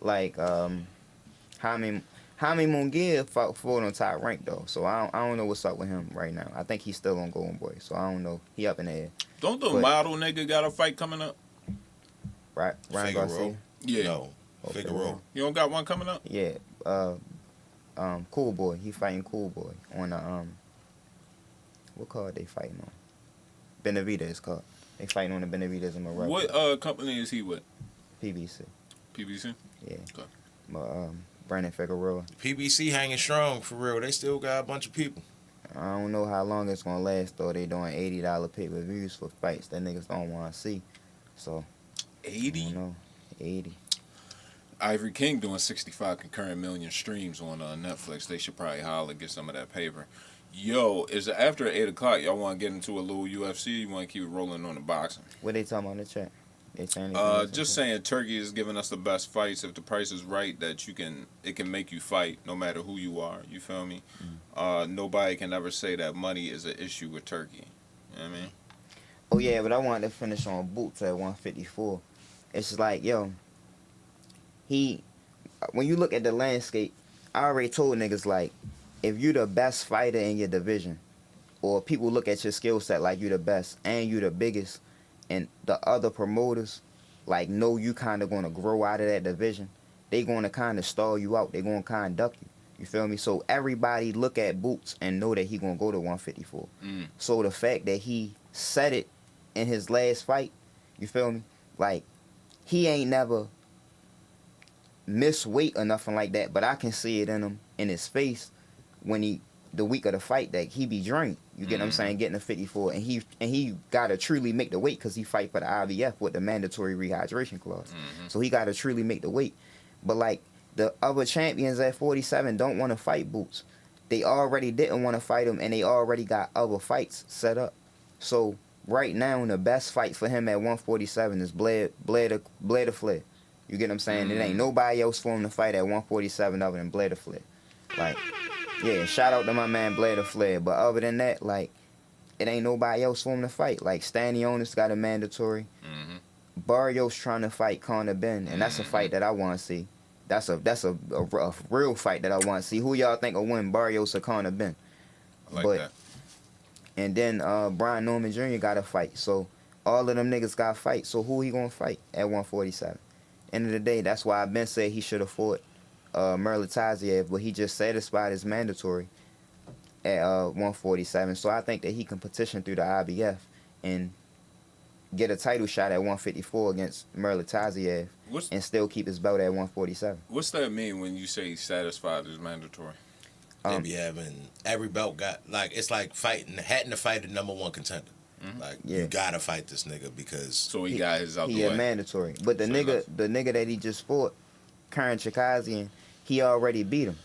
like Jaime Munguia fought on top rank though, so I don't know what's up with him right now. I think he's still on Golden Boy, so I don't know. He up in the air. Don't the But- model nigga got a fight coming up? Right, Ryan Figueroa. Garcia. Yeah. No, Figueroa. You don't got one coming up? Yeah, Cool Boy. He fighting Cool Boy on the what card they fighting on? Benavidez card. They fighting on the Benavidez and Morocco. What company is he with? PBC. PBC? Yeah. Okay. But Brandon Figueroa. PBC hanging strong for real. They still got a bunch of people. I don't know how long it's gonna last though. They doing $80 pay-per-views for fights that niggas don't want to see. So I 80? don't know. 80. Ivory King doing 65 concurrent million streams on Netflix. They should probably holler get some of that paper. Yo, is it after 8 o'clock? Y'all want to get into a little UFC? You want to keep it rolling on the boxing? What they talking about in the chat? They saying anything? Just saying, Turkey is giving us the best fights. If the price is right, that it can make you fight no matter who you are. You feel me? Nobody can ever say that money is an issue with Turkey. You know what I mean? Oh yeah, but I wanted to finish on Boots at 154. It's just like, yo, when you look at the landscape, I already told niggas like, if you the best fighter in your division, or people look at your skill set like you the best and you the biggest, and the other promoters like know you kind of gonna grow out of that division, they gonna kind of stall you out. They gonna kind of duck you. You feel me? So everybody look at Boots and know that he gonna go to 154. So the fact that he said it in his last fight, you feel me? Like, he ain't never missed weight or nothing like that, but I can see it in him, in his face, when the week of the fight, that he be drained. You get what I'm saying? Getting a 54, and he gotta truly make the weight because he fight for the IBF with the mandatory rehydration clause. So he gotta truly make the weight. But like the other champions at 47 don't want to fight Boots. They already didn't want to fight him, and they already got other fights set up. So right now, the best fight for him at 147 is Blair to Flair. You get what I'm saying? It ain't nobody else for him to fight at 147 other than Blair to Flair. Like, yeah, shout out to my man Blair to Flair. But other than that, like, it ain't nobody else for him to fight. Like, Stanionis got a mandatory. Barrios trying to fight Conor Ben, and that's a fight that I want to see. That's a real fight that I want to see. Who y'all think will win, Barrios or Conor Ben? I like that. And then Brian Norman Jr. got a fight. So all of them niggas got fight. So who he gonna fight at 147? End of the day, that's why I've been saying he should have fought Merle Taziev, but he just satisfied his mandatory at 147. So I think that he can petition through the IBF and get a title shot at 154 against Merle Taziev and still keep his belt at 147. What's that mean when you say satisfied is mandatory? They be having every belt got like it's like having to fight the number one contender. Like you gotta fight this nigga because So he got his out the He way. a mandatory, but the nigga that he just fought, Karen Chikazian, he already beat him,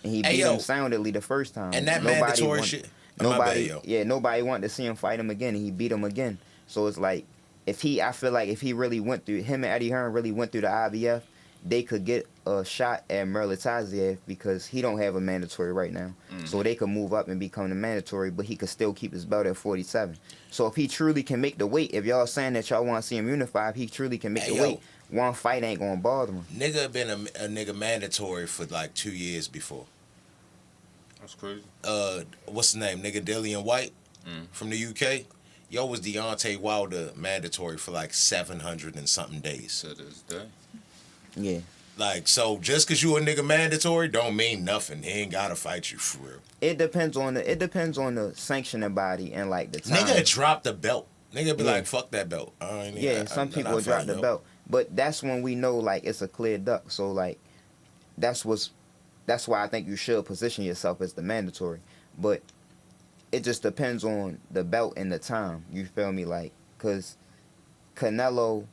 and he beat him soundly the first time. And that mandatory shit. Nobody wanted to see him fight him again, and he beat him again. So it's like I feel like if he really went through, him and Eddie Hearn really went through the IBF, they could get a shot at Merle Taziev because he don't have a mandatory right now. So they could move up and become the mandatory, but he could still keep his belt at 47. So if he truly can make the weight, if y'all saying that y'all want to see him unified, if he truly can make the weight, one fight ain't gonna bother him. Nigga been a nigga mandatory for like 2 years before. That's crazy. What's the name? Nigga Dillian White from the UK. Yo was Deontay Wilder mandatory for like 700 and something days. To this day. Yeah. Like, so just cause you a nigga mandatory don't mean nothing. He ain't gotta fight you for real. It depends on the sanctioning body and like the time. Nigga drop the belt. Nigga be like, fuck that belt. Some people drop the belt. But that's when we know like it's a clear duck. So like that's why I think you should position yourself as the mandatory. But it just depends on the belt and the time. You feel me? Like, cause Canelo,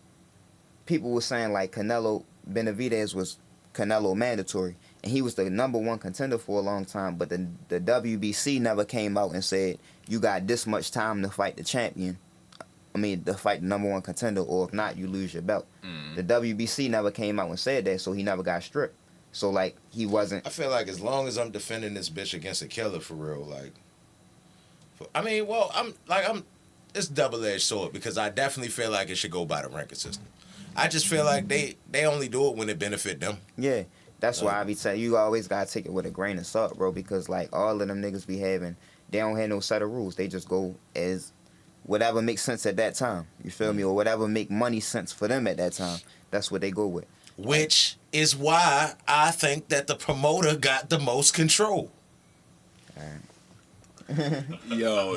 people were saying like Canelo Benavidez was Canelo mandatory, and he was the number one contender for a long time. But the WBC never came out and said you got this much time to fight the champion. I mean, to fight the number one contender, or if not, you lose your belt. The WBC never came out and said that, so he never got stripped. So like he wasn't. I feel like as long as I'm defending this bitch against a killer for real, like. I mean, well, I'm it's double-edged sword because I definitely feel like it should go by the ranking system. I just feel like they only do it when it benefit them. Yeah, that's why I be saying you always gotta take it with a grain of salt, bro. Because like all of them niggas be having, they don't have no set of rules. They just go as whatever makes sense at that time. You feel me? Or whatever make money sense for them at that time. That's what they go with. Which is why I think that the promoter got the most control. Yo,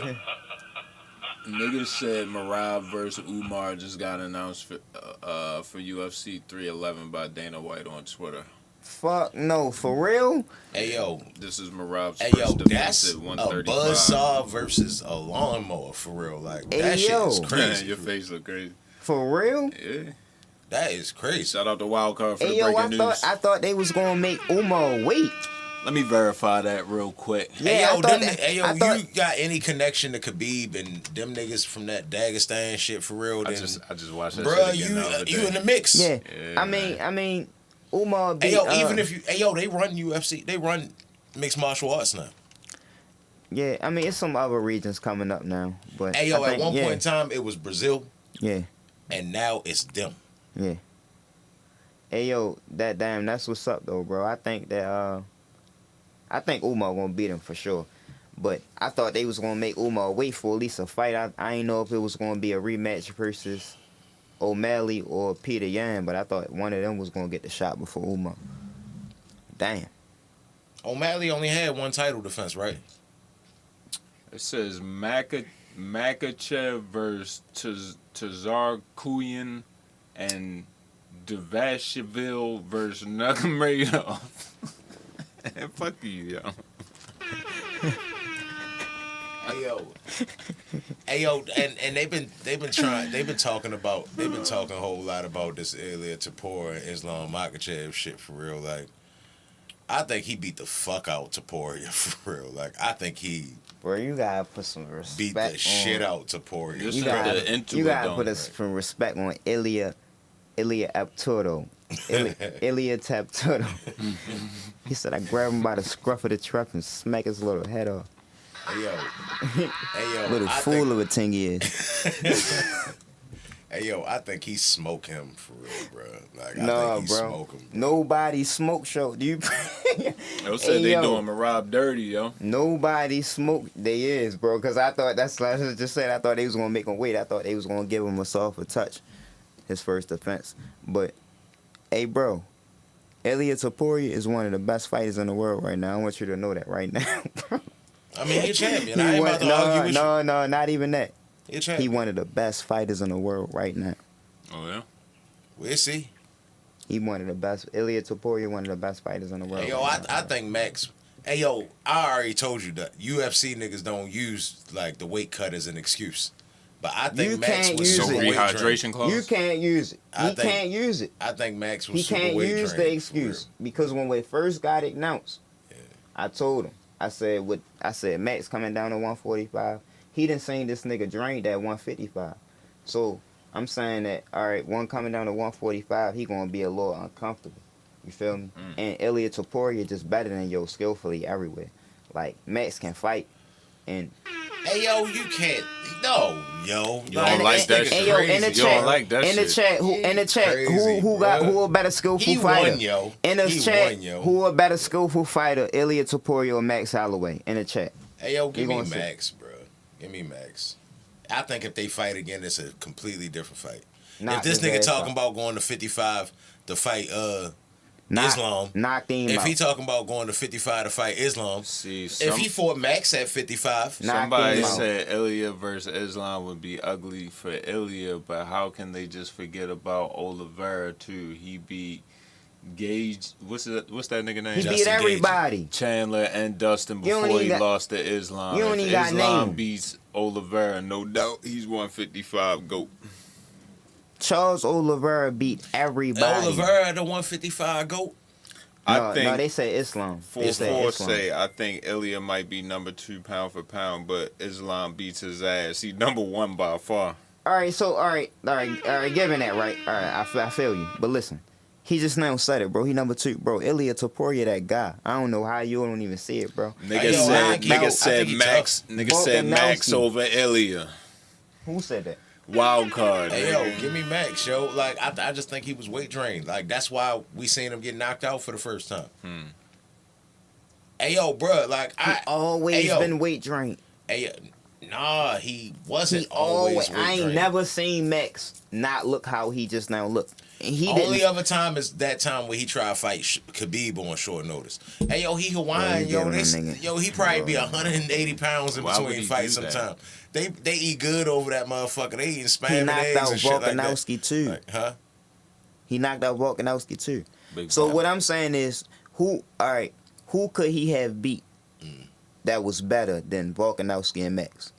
niggas said Marab versus Umar just got announced for UFC 311 by Dana White on Twitter. Fuck no, for real? Hey yo, This is Marab's hey yo, first defense that's at a 135. buzzsaw versus a lawnmower for real. Like Hey, that shit yo. is Man, crazy. your face look crazy. For real? Yeah. That is crazy. Shout out to Wildcard for Hey the yo, breaking news. I thought they was gonna make Umar wait. Let me verify that real quick. Hey Yeah, yo, I thought you got any connection to Khabib and them niggas from that Dagestan shit for real? I Then, just watched that bruh, shit again the other you day. in the mix? Yeah, Yeah, I mean, Umar beat. Hey yo, even if you, hey yo, they run UFC, they run mixed martial arts now. Yeah, I mean, it's some other regions coming up now, but Hey yo, I at think, one yeah, point in time it was Brazil, yeah, and now it's them. yeah. Hey yo, that's what's up though, bro. I think that I think Umar gonna beat him for sure, but I thought they was gonna make Umar wait for at least a fight. I ain't know if it was gonna be a rematch versus O'Malley or Peter Yan, but I thought one of them was gonna get the shot before Umar. Damn. O'Malley only had one title defense, right? It says Makachev versus Tazarkuyan and Devashville versus Nurmagomedov. Fuck you, yo. Hey yo, and they've been talking a whole lot about this earlier Tapor and Islam Makachev shit for real. Like, I think he beat the fuck out Taporia for real. Like, I think he Bro, you gotta put some respect beat the on, shit out Taporia. Just You put gotta, the into you it, gotta don't put you? some respect on Ilya Apturo. Ilya Tapturo. He said, I grabbed him by the scruff of the truck and smack his little head off. Hey yo, Little I fool think, of a thing he is. hey yo, I think he smoke him for real, bro. Like, I Nah, think he bro. smoke him. Nobody smoke show. Do you? Yo said Hey, they yo. doing Marab dirty, yo. Nobody smoke. They is, bro. Because I thought that's like I just said. I thought they was gonna make him wait. I thought they was gonna give him a softer touch, his first defense. But, hey, bro, Ilya Taporia is one of the best fighters in the world right now. I want you to know that right now. I mean, you're champion. I ain't about to argue with you. No, not even that. You're He champion. one of the best fighters in the world right now. Oh, yeah? We'll see. He one of the best. Ilya Taporia, one of the best fighters in the world. Hey, yo, right I now. think Max. Hey, yo, I already told you that UFC niggas don't use like the weight cut as an excuse, but I think You Max can't was use super it. weight Rehydration trained. clause? You can't use it. I He think- can't use it. I think Max was He super can't weight use trained, the excuse for because when we first got it announced, I told him. I said Max coming down to 145. He done seen this nigga drained at 155. So I'm saying that all right, one coming down to 145, he gonna be a little uncomfortable. You feel me? And Ilya Taporia just better than yo skillfully everywhere. Like Max can fight, and real. Hey, yo, you can't. No, yo. You don't like that shit. And yo, in the You don't chat, like that in the shit. chat, Crazy, who a better skillful He fighter? won, yo. In the He chat, won, yo. who a better skillful fighter, Ilya Taporia or Max Holloway? In the chat. Hey, yo, give You me gonna see. Max, bro. Give me Max. I think if they fight again, it's a completely different fight. Knock if this his nigga ass talking out. about going to 55 to fight Islam, Knocked him if out. he talking about going to 55 to fight Islam, See, if he fought Max at 55, Nah. somebody him out. said Ilya versus Islam would be ugly for Ilya, but how can they just forget about Oliveira too? He beat Gage. What's that nigga name? He Justin beat Gage. everybody. Chandler and Dustin You don't before he even got- lost to Islam. you don't If even got Islam name. beats Oliveira, no doubt he's 155 GOAT. Charles Oliveira beat everybody. Oliveira the 155 GOAT. No, I think they say Islam. They say 4-4 Islam. say I think Ilya might be number 2 pound for pound, but Islam beats his ass. He number 1 by far. All right, given that, right? All right, I feel you. But listen, he just now said it, bro. He number 2, bro. Ilya Taporia, that guy. I don't know how you don't even see it, bro. Nigga Yo, said, I think Max. he Nigga said Max Volkanovski. over Ilya. Who said that? Wild card. Hey, nigga. yo, give me Max, yo. Like, I just think he was weight drained. Like, that's why we seen him get knocked out for the first time. Hey, yo, bro, like, He always hey, yo. been weight drained. Hey, nah, he wasn't He always always. weight I ain't drained. never seen Max not look how he just now look. And he Only didn't. other time is that time when he tried to fight Khabib on short notice. Hey, yo, he Hawaiian, Bro, yo. you They, giving that nigga- yo, he probably be 180 pounds in Why would between he fights do that? sometimes. They eat good over that motherfucker. They eating spam He and knocked eggs out and shit like that. Volkanovski too. Like, huh? He knocked out Volkanovski too. Big So pop. what I'm saying is, who could he have beat that was better than Volkanovski and Max?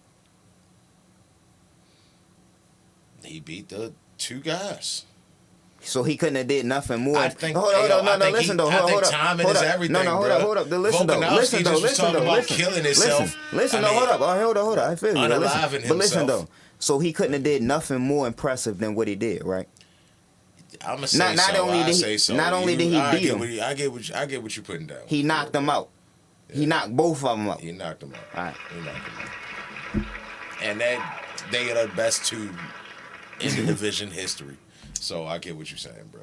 He beat the two guys. So he couldn't have did nothing more. I think- hold hey, yo, on, I no, think listen he- though, I hold think up, timing hold is up. everything, No, hold bro. up, hold up. Listen though, Volkanovski listen though, just was listen talking though, about listen. killing himself. Listen, I no, mean, hold up, hold up. I feel you. Listen. unaliving But listen himself. though, so he couldn't have did nothing more impressive than what he did, right? I'ma say Not so. only I did he- say so. not only did he I beat get him. what you- I get what you're putting down. He knocked them out. He knocked both of them out. He knocked him out. All right. He knocked him out. And they are the best two in the division history. So I get what you're saying, bro.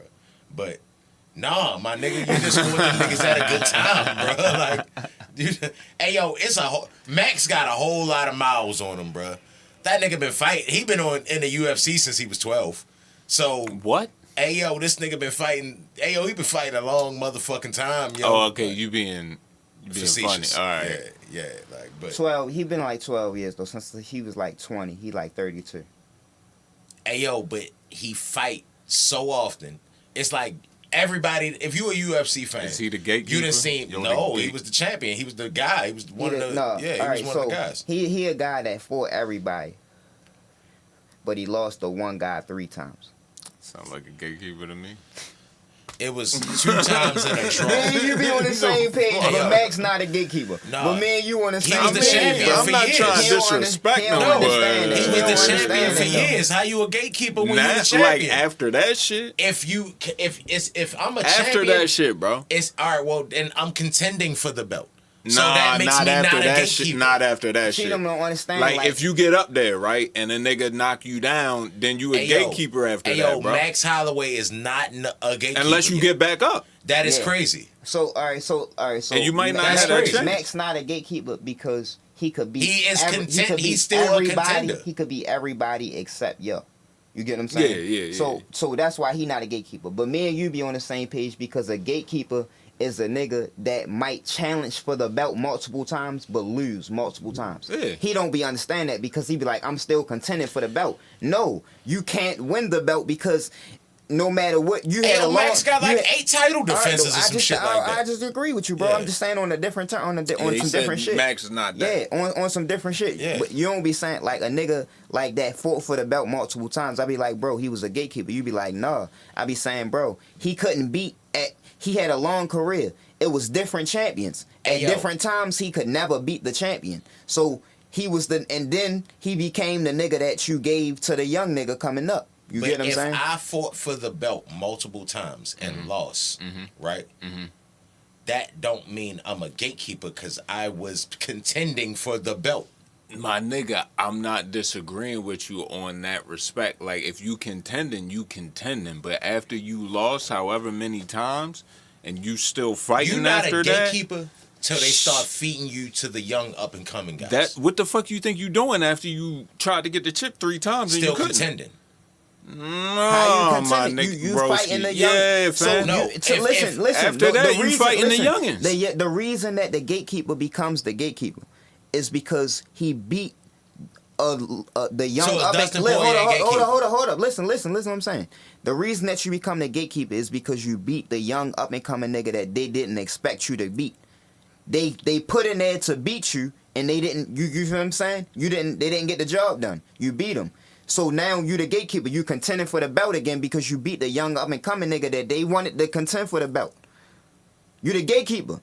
But nah, my nigga, you just want the niggas at a good time, bro. Like, dude, hey yo, Max got a whole lot of miles on him, bro. That nigga been fighting. He been in the UFC since he was 12. So What? hey yo, this nigga been fighting. Hey yo, he been fighting a long motherfucking time, yo. Oh, okay. You being funny. Facetious. All right. Yeah, like, but 12. He been like 12 years though. Since he was like 20. He like 32. hey yo, but he fight so often. It's like everybody. If you a UFC fan, Is he the gatekeeper? You done seen? Yo, No, the he gate- was the champion. He was the guy. He was one of the. No, Yeah, he all was right, one so of the guys. He a guy that fought everybody, but he lost to one guy 3 times. Sound like a gatekeeper to me. It was 2 times in a draw. Man, you be on the same page, Hey, but yo. Max not a gatekeeper. Nah. But man, you on the He same was the page. champion bro. for I'm not years. trying to He don't disrespect he him, don't but understand that. He He was don't the champion understand for that, though. years. How you a gatekeeper when you the Not like champion? after that shit. If I'm a After champion, that shit, bro. it's all right. Well, then I'm contending for the belt. So Nah, that makes not me after not a that gatekeeper. shit. Not after that She shit. don't understand. Like, if you get up there, right, and a nigga knock you down, then you a Hey, yo. gatekeeper after Hey, that, yo, bro. Max Holloway is not a gatekeeper. Unless you yet. get back up. That is Yeah. crazy. So all right, so And you might not have that Max, chance. Max not a gatekeeper because he could be. He is content- could be he's still a everybody. contender. He could be everybody except yo. You get what I'm saying? Yeah. So that's why he not a gatekeeper. But me and you be on the same page because a gatekeeper is a nigga that might challenge for the belt multiple times but lose multiple times. Yeah. He don't be understand that because he be like, I'm still contending for the belt. No, you can't win the belt because no matter what you Hey, had a yo, long, Max got you like had- 8 title All right, defenses though, or some shit like I that. just agree with you, bro. Yeah. I'm just saying on a different on he some said different shit. Max is not that. Yeah, on some different shit. Yeah. But you don't be saying like a nigga like that fought for the belt multiple times. I be like, bro, he was a gatekeeper. You be like, nah. I be saying, bro, he couldn't beat he had a long career. It was different champions. At Hey, yo. different times he could never beat the champion. So he was and then he became the nigga that you gave to the young nigga coming up. You But get what I'm if saying? I fought for the belt multiple times and lost, right? That don't mean I'm a gatekeeper because I was contending for the belt. My nigga, I'm not disagreeing with you on that respect. Like, if you contending, you contending. But after you lost however many times and you still fighting You're not after a that, gatekeeper till they start feeding you to the young up and coming guys. that what the fuck you think you doing after you tried to get the chip 3 times and still you couldn't? contending. No, How you my contending? nigga, You broski. fighting the young. Yeah, So fam. No. listen. After that, you fighting the youngins. The reason that the gatekeeper becomes the gatekeeper is because he beat the young So up. Dustin Poirier gatekeeper. Hold up. Listen what I'm saying. The reason that you become the gatekeeper is because you beat the young up and coming nigga that they didn't expect you to beat. They put in there to beat you, and they didn't. You feel what I'm saying? They didn't get the job done. You beat them. So now you the gatekeeper. You contending for the belt again because you beat the young up and coming nigga that they wanted to contend for the belt. You the gatekeeper.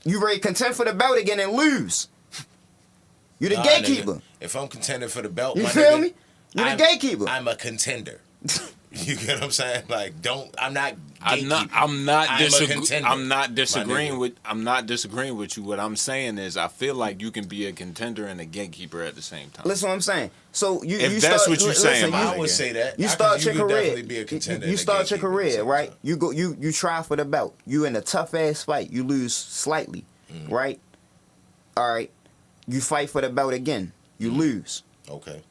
You ready to contend for the belt again and lose. You the Nah, gatekeeper. nigga. If I'm contending for the belt, You my feel nigga, me? You the I'm- gatekeeper. I'm a contender. You get what I'm saying? Like, I'm not disagreeing with you. What I'm saying is, I feel like you can be a contender and a gatekeeper at the same time. Listen, what I'm saying. So you, If you that's start, what you're saying, I would say that. You start your could career. definitely be a contender You and a start your gatekeeper at the career, same right? time. You go. You try for the belt. You in a tough ass fight. You lose slightly, right? All right. You fight for the belt again. You lose. Okay.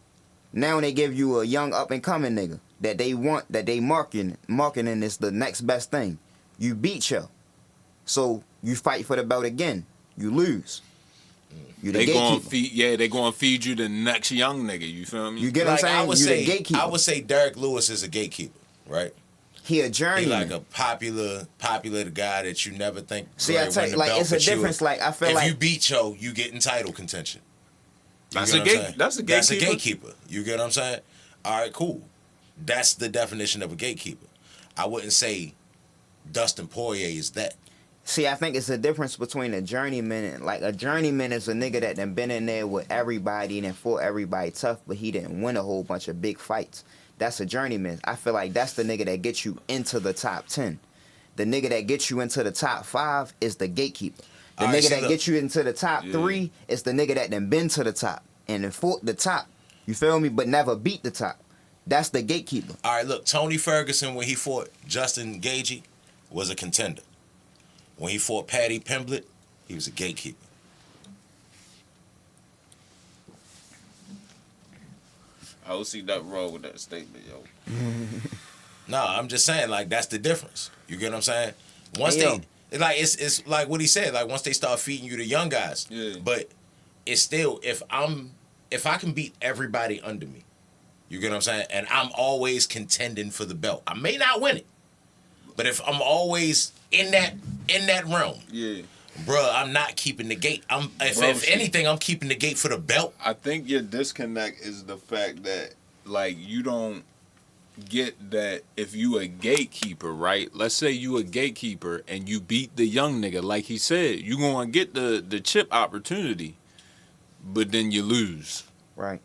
Now they give you a young up and coming nigga that they want, that they marketing is the next best thing. You beat yo. So you fight for the belt again. You lose. You the They going gatekeeper. they gonna feed you the next young nigga. You feel me? You get what I'm saying? You the gatekeeper. I would say Derek Lewis is a gatekeeper, right? He a He journeyman. like a popular guy that you never think. See, I tell you, like, it's a difference. Like, I feel if like you beat yo, you get in title contention. You That's get a what I'm gate. saying? That's a That's a gatekeeper. gatekeeper. You get what I'm saying? All right, cool. That's the definition of a gatekeeper. I wouldn't say Dustin Poirier is that. See, I think it's a difference between a journeyman and, like, a journeyman is a nigga that done been in there with everybody and then fought everybody tough, but he didn't win a whole bunch of big fights. That's a journeyman. I feel like that's the nigga that gets you into the top 10. The nigga that gets you into the top 5 is the gatekeeper. The All right, nigga see, that look. gets you into the top 3 is the nigga that done been to the top and then fought the top. You feel me? But never beat the top. That's the gatekeeper. All right, look, Tony Ferguson, when he fought Justin Gaethje, was a contender. When he fought Paddy Pimblett, he was a gatekeeper. I don't see nothing wrong with that statement, yo. No, I'm just saying, like, that's the difference. You get what I'm saying? Once Hey, yo. it's like what he said, like, once they start feeding you the young guys. Yeah. But it's still, if I can beat everybody under me, you get what I'm saying? And I'm always contending for the belt. I may not win it, but if I'm always in that realm, Yeah. bruh, I'm not keeping the gate. If Bro, anything, I'm keeping the gate for the belt. I think your disconnect is the fact that, like, you don't get that if you a gatekeeper, right? Let's say you a gatekeeper and you beat the young nigga, like he said, you gonna get the chip opportunity, but then you lose. Right.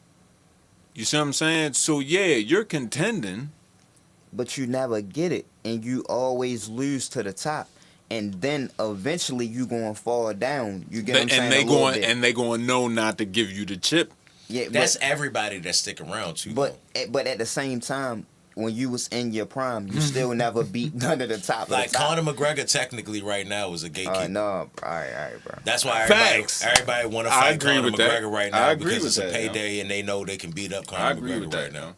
You see what I'm saying? So yeah, you're contending. But you never get it. And you always lose to the top. And then eventually you gonna fall down. You get what I'm saying? And they going to know not to give you the chip. Yeah, That's everybody that stick around too. but at the same time, when you was in your prime, you still never beat none of the top. like of the top. Conor McGregor, technically right now is a gatekeeper. No, all right, bro. That's why Facts. everybody want to I fight agree Conor with that. McGregor right I now agree because it's with a that, payday and they know they can beat up I Conor agree McGregor with that right now. now.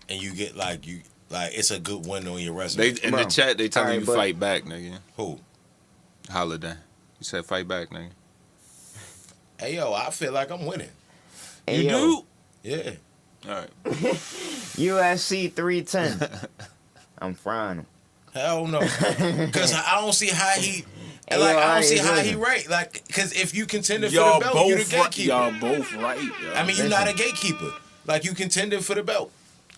And you get like it's a good win on your resume. They in Bro. the chat they telling Alright, you but- fight back, nigga. Who? Holiday. You said fight back, nigga. Hey yo, I feel like I'm winning. Hey, You yo, do? Yeah. All right. UFC 310. I'm frying him. Hell no. Because I don't see how he. Hey, Like, yo, I don't alright, see how he listen. right. Like, because if you contended for Y'all the belt, you the both right. gatekeeper. Y'all both right. Yo. I mean, you're not a gatekeeper. Like, you contended for the belt.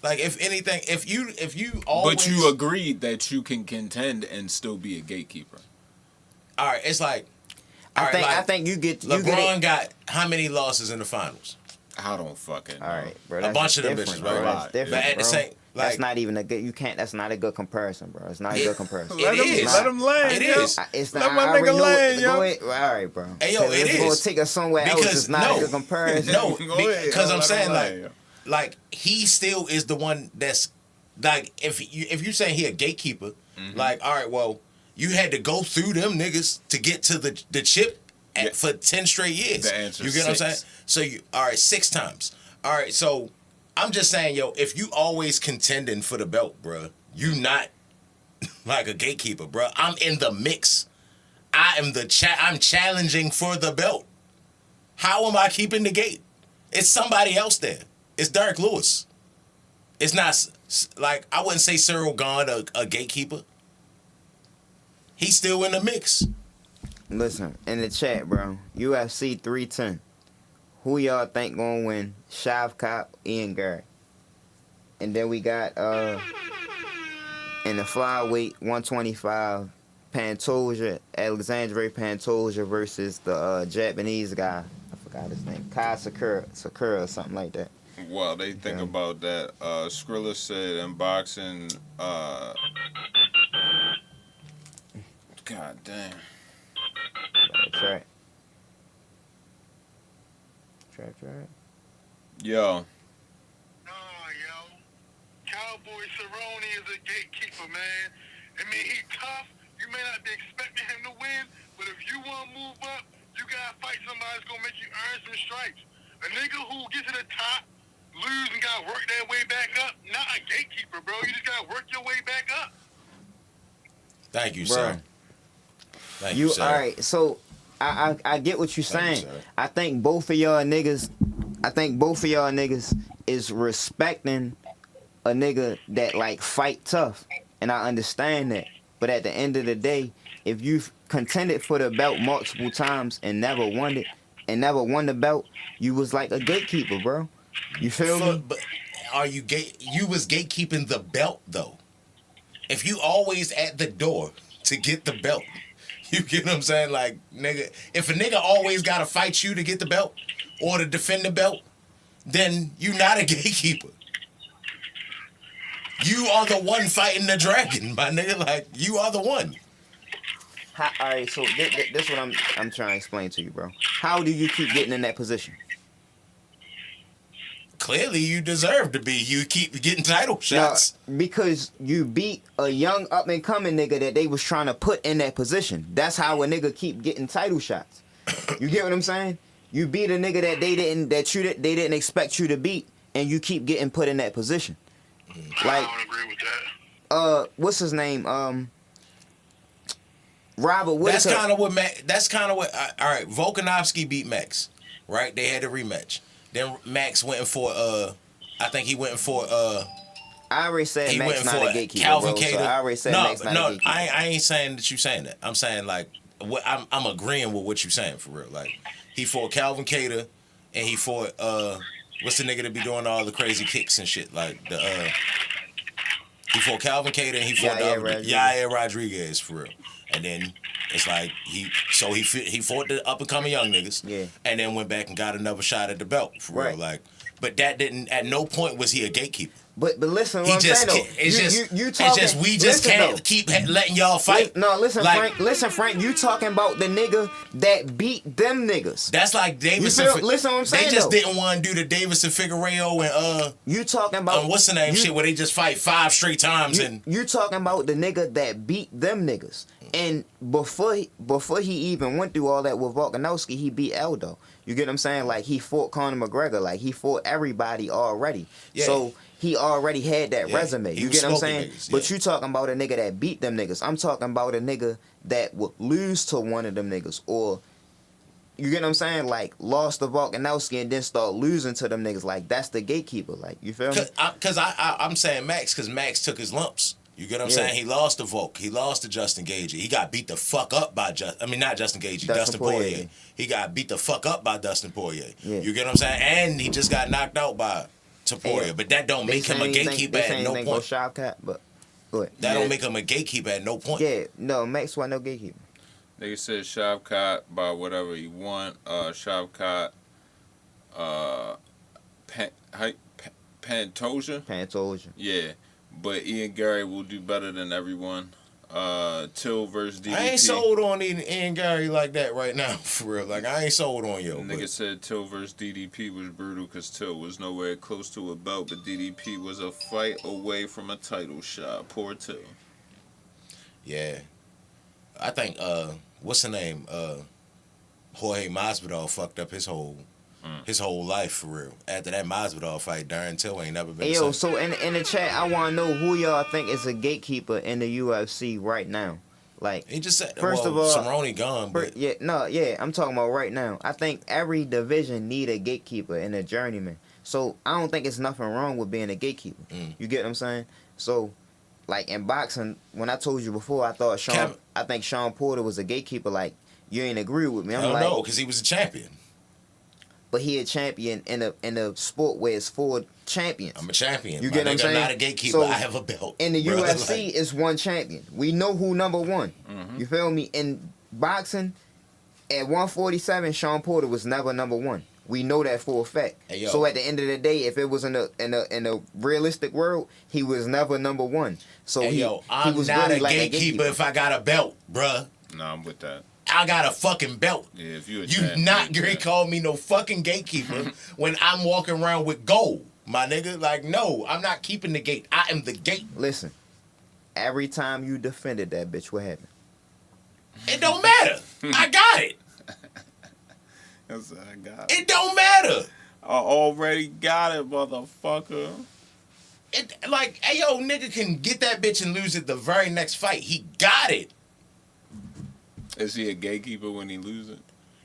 Like, if anything, if you always. But you agreed that you can contend and still be a gatekeeper. All right, it's like. all right, I like, think you get LeBron it. got how many losses in the finals? I don't fucking know. All right, bro. A That's bunch of them different, bitches, bro. right? That's different, But at the bro. same, like, That's not even a good. You can't. That's not a good comparison, bro. It's not a good comparison. It is. Let him land. It yo. is. It's Let not. my I already nigga know land, it. yo. Go ahead. All right, bro. Hey, yo, 'Cause it it's gonna is. take us somewhere else. Because It's not a good comparison. No, Go ahead, because yo, I'm let saying him like, land, yo. like he still is the one that's like if you saying he a gatekeeper, like all right, well you had to go through them niggas to get to the chip for 10 straight years. The answer You is get what I'm 6. saying? So you all right 6 times. All right, so I'm just saying, yo, if you always contending for the belt, bruh, you not like a gatekeeper, bruh. I'm in the mix. I am I'm challenging for the belt. How am I keeping the gate? It's somebody else there. It's Derek Lewis. It's not like I wouldn't say Cyril Gahn a gatekeeper. He's still in the mix. Listen, in the chat, bro. UFC 310. Who y'all think gonna win? Shavkat, Ian Gary. And then we got in the flyweight 125, Pantoja, Alexandre Pantoja versus the Japanese guy. I forgot his name. Kai Sakura or something like that. Well, they think about that. Skrilla said in boxing, God damn. Track. Yo. Cowboy Cerrone is a gatekeeper, man. I mean, he tough. You may not be expecting him to win, but if you want to move up, you got to fight somebody that's going to make you earn some stripes. A nigga who gets to the top, lose and got to work their way back up, not a gatekeeper, bro. You just got to work your way back up. Thank you, Bro. sir. Thank you, sir. All right, so I get what you're Thank saying. you, sir. I think both of y'all niggas is respecting a nigga that like fight tough, and I understand that. But at the end of the day, if you've contended for the belt multiple times and never won it, and never won the belt, you was like a gatekeeper, bro. You feel me? But are you you was gatekeeping the belt though? If you always at the door to get the belt, you get what I'm saying? Like, nigga, if a nigga always gotta fight you to get the belt or to defend the belt, then you not a gatekeeper. You are the one fighting the dragon, my nigga. Like, you are the one. All right, so this is what I'm trying to explain to you, bro. How do you keep getting in that position? Clearly, you deserve to be. You keep getting title shots. No, because you beat a young up and coming nigga that they was trying to put in that position. That's how a nigga keep getting title shots. You get what I'm saying? You beat a nigga that they didn't expect you to beat, and you keep getting put in that position. Like, I don't agree with that. What's his name? Robert Whittaker. That's kind of what Max. That's kind of what. All right, Volkanovski beat Max, right? They had a rematch. Then Max went for. I think he went for. I already said He Max went not for a gatekeeper, Calvin bro. Kattar. So I already said Max not a gatekeeper. I ain't saying that you saying that. I'm saying like what I'm agreeing with what you saying for real. Like he fought Calvin Kattar, and he fought what's the nigga that be doing all the crazy kicks and shit like the he fought Calvin Kattar and he fought Yair Rodriguez for real. And then it's like he fought the up and coming young niggas. Yeah. And then went back and got another shot at the belt for real. Like, but that didn't. At no point was he a gatekeeper. But listen, what He I'm just saying though, it's just we just listen, can't though. keep letting y'all fight. No, listen, Like, Frank. You talking about the nigga that beat them niggas? That's like Davidson. Listen, what I'm saying They just though. didn't want to do the Davidson Figueroa and You talking about what's the name shit where they just fight 5 straight times and you talking about the nigga that beat them niggas. And before he even went through all that with Volkanovski, he beat Aldo. You get what I'm saying? Like, he fought Conor McGregor. Like, he fought everybody already. Yeah. So he already had that resume. He You was get what I'm smoking saying? niggas, But you talking about a nigga that beat them niggas. I'm talking about a nigga that would lose to one of them niggas. Or, you get what I'm saying? Like, lost to Volkanovski and then start losing to them niggas. Like, that's the gatekeeper. Like, you feel me? Because I'm saying Max because Max took his lumps. You get what I'm saying? He lost to Volk. He lost to Justin Gagey. He got beat the fuck up by not Justin Gagey, Dustin Poirier. He got beat the fuck up by Dustin Poirier. Yeah. You get what I'm saying? And he just got knocked out by Poirier. Yeah. But that don't make him a gatekeeper at no point. But go ahead. That don't make him a gatekeeper at no point. Yeah, no, Max wasn't no gatekeeper. They said Shavkat by whatever he want. Shavkat, Pantoja. Yeah, but Ian Gary will do better than everyone. Till versus DDP. I ain't sold on Ian Gary like that right now, for real. Like, I ain't sold on yo. Nigga said Till versus DDP was brutal because Till was nowhere close to a belt, but DDP was a fight away from a title shot. Poor Till. Yeah. I think, what's the name? Jorge Masvidal fucked up his whole life for real. After that Masvidal fight, Darren Till ain't never been Hey, the yo, same. so in the chat, I want to know who y'all think is a gatekeeper in the UFC right now. Like, He just said, first of all, Cerrone gone, but I'm talking about right now. I think every division need a gatekeeper and a journeyman. So I don't think it's nothing wrong with being a gatekeeper. You get what I'm saying? So, like in boxing, when I told you before, I think Sean Porter was a gatekeeper. Like, you ain't agree with me. I don't know, because he was a champion. But he a champion in a sport where it's 4 champions. I'm a champion. You My get what I'm nigga, saying? not a gatekeeper. So, I have a belt. In the bro. UFC, Like, it's 1 champion. We know who number 1. You feel me? In boxing, at 147, Sean Porter was never number 1. We know that for a fact. Hey, yo. So at the end of the day, if it was in a realistic world, he was never number one. So Hey, he I'm was not really a like gatekeeper if I got a belt, bruh. Nah, I'm with that. I got a fucking belt. Yeah, if you a You champ, not you a gonna champ. call me no fucking gatekeeper when I'm walking around with gold, my nigga. Like, no, I'm not keeping the gate. I am the gate. Listen, every time you defended that bitch, what happened? It don't matter. I got it. That's what I got it. It don't matter. I already got it, motherfucker. It, like, hey, yo, nigga can get that bitch and lose it the very next fight. He got it. Is he a gatekeeper when he loses?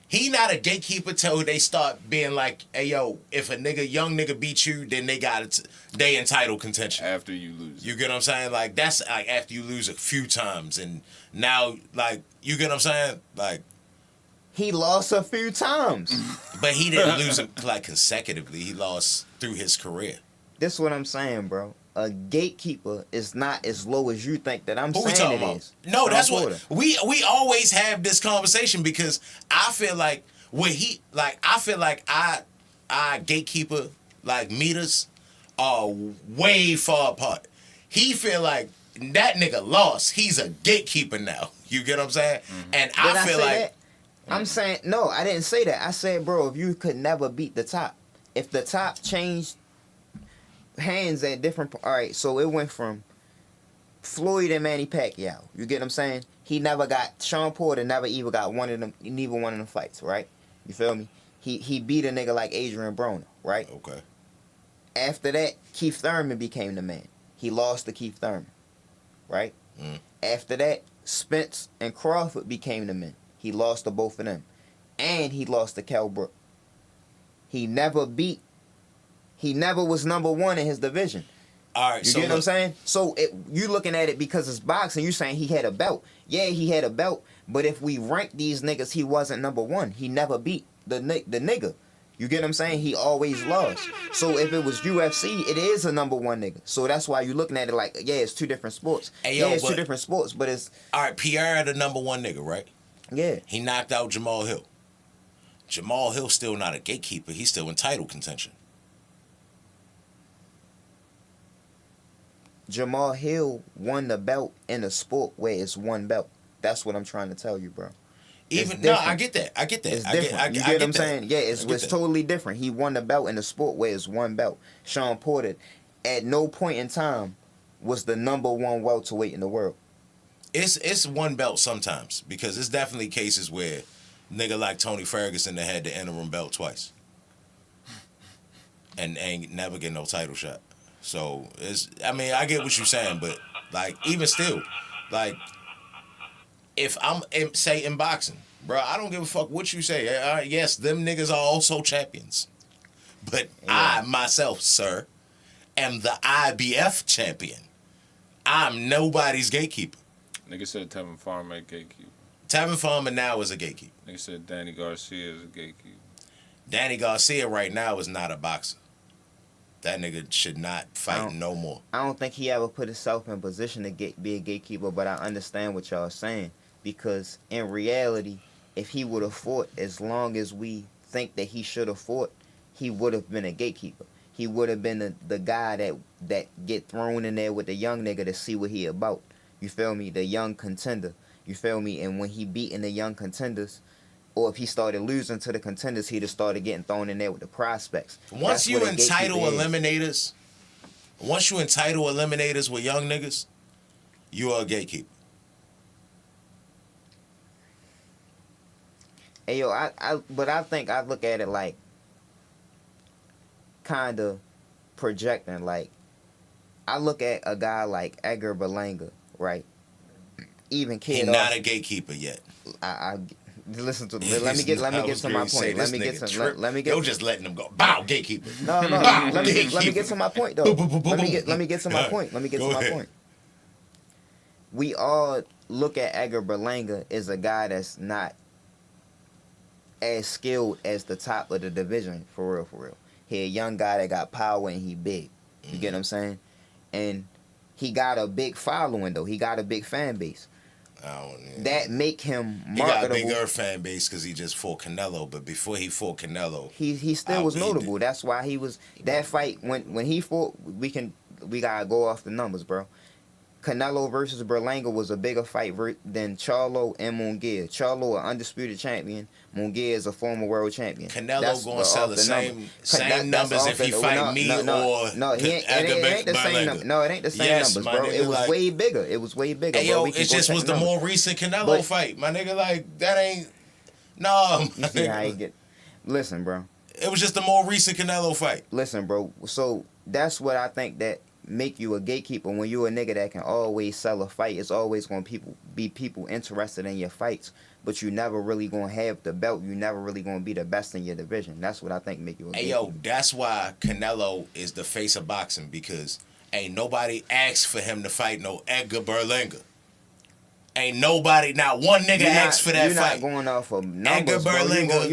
He not a gatekeeper till they start being like, hey, yo, if a young nigga beat you, then they got it. They entitled contention. After you lose. You get what I'm saying? Like, that's like after you lose a few times. And now, like, you get what I'm saying? Like, He lost a few times. but he didn't lose it like consecutively. He lost through his career. This is what I'm saying, bro. A gatekeeper is not as low as you think that I'm Who we saying talking it about? is. No, Sean that's Porter. what we always have this conversation because I feel like I feel like I gatekeeper like meters are way far apart. He feel like that nigga lost. He's a gatekeeper now. You get what I'm saying? And Did I feel say like that? I'm saying no. I didn't say that. I said, bro, if you could never beat the top, if the top changed hands at different. All right, so it went from Floyd and Manny Pacquiao. You get what I'm saying? He never got Sean Porter. Never even got neither one of them fights. Right? You feel me? He beat a nigga like Adrian Broner. Right? okay. After that, Keith Thurman became the man. He lost to Keith Thurman. Right? After that, Spence and Crawford became the men. He lost to both of them. And he lost to Kell Brook. He never was number one in his division. All right, You so get what I'm saying? So you looking at it because it's boxing, you saying he had a belt. Yeah, he had a belt, but if we rank these niggas, he wasn't number one. He never beat the nigga. You get what I'm saying? He always lost. So if it was UFC, it is a number one nigga. So that's why you're looking at it like, yeah, it's two different sports. Hey, yo, it's but- two different sports, but it's, all right, Pierre the number one nigga, right? yeah. He knocked out Jamal Hill. Jamal Hill still not a gatekeeper. He's still in title contention. Jamal Hill won the belt in a sport where it's one belt. That's what I'm trying to tell you, bro. Even It's no, different. I get that. I get that. It's I different. get, I, You I get get what I'm that. saying? Yeah, it's I get that. totally different. He won the belt in a sport where it's one belt. Sean Porter, at no point in time, was the number one welterweight in the world. It's one belt sometimes because it's definitely cases where nigga like Tony Ferguson that had the interim belt twice and ain't never get no title shot. So I mean I get what you're saying, but like even still, like if I'm say in boxing, bro, I don't give a fuck what you say. Yes, them niggas are also champions, but I myself, sir, am the IBF champion. I'm nobody's gatekeeper. Nigga said Tevin Farmer gatekeeper. Tevin Farmer now is a gatekeeper. Nigga said Danny Garcia is a gatekeeper. Danny Garcia right now is not a boxer. That nigga should not fight don't- no more. I don't think he ever put himself in position to be a gatekeeper, but I understand what y'all are saying. Because in reality, if he would have fought as long as we think that he should have fought, he would have been a gatekeeper. He would have been the guy that get thrown in there with the young nigga to see what he about. You feel me? The young contender. You feel me? And when he beating the young contenders, or if he started losing to the contenders, he'd have started getting thrown in there with the prospects. Once That's you what a entitle gatekeeper is. eliminators with young niggas, you are a gatekeeper. Hey, yo, but I think I look at it like kind of projecting. Like, I look at a guy like Edgar Berlanga, right? Even He's kid not off, a gatekeeper yet. I listen to let me get to my point. Let me get to let me get. You're just letting them go. Bow, gatekeeper. No, Bow, let me gatekeeper. get to my point though. Boom, boom, boom, boom, Let me get to my boom. point. Let me get Go to my ahead. point. We all look at Edgar Berlanga as a guy that's not as skilled as the top of the division, for real, for real. He a young guy that got power and he big. You get what I'm saying? And he got a big following though. He got a big fan base. that make him He got a marketable. bigger fan base because he just fought Canelo, but before he fought Canelo, He still was he notable. did. That's why he was that fight when he fought. We gotta go off the numbers, bro. Canelo versus Berlanga was a bigger fight than Charlo and Munguia. Charlo, an undisputed champion. Munguia is a former world champion. Canelo gonna sell the same numbers if he fight me or no, it ain't the same. No, it ain't the same Yes, numbers, my bro. nit It was like, way bigger. It was way bigger. Hey, bro. yo, We can it go just check was the numbers. more recent Canelo But- fight, my nigga. Like that ain't no. You see how he get? Listen, bro. It was just the more recent Canelo fight. Listen, bro. So that's what I think that make you a gatekeeper. When you a nigga that can always sell a fight, it's always gonna be people interested in your fights, but you never really gonna have the belt. You never really gonna be the best in your division. That's what I think make you a Hey gatekeeper. yo, that's why Canelo is the face of boxing, because ain't nobody asked for him to fight no Edgar Berlanga. Ain't nobody, not one nigga asked for that You're fight. not going off of Edgar numbers, bro. Berlanga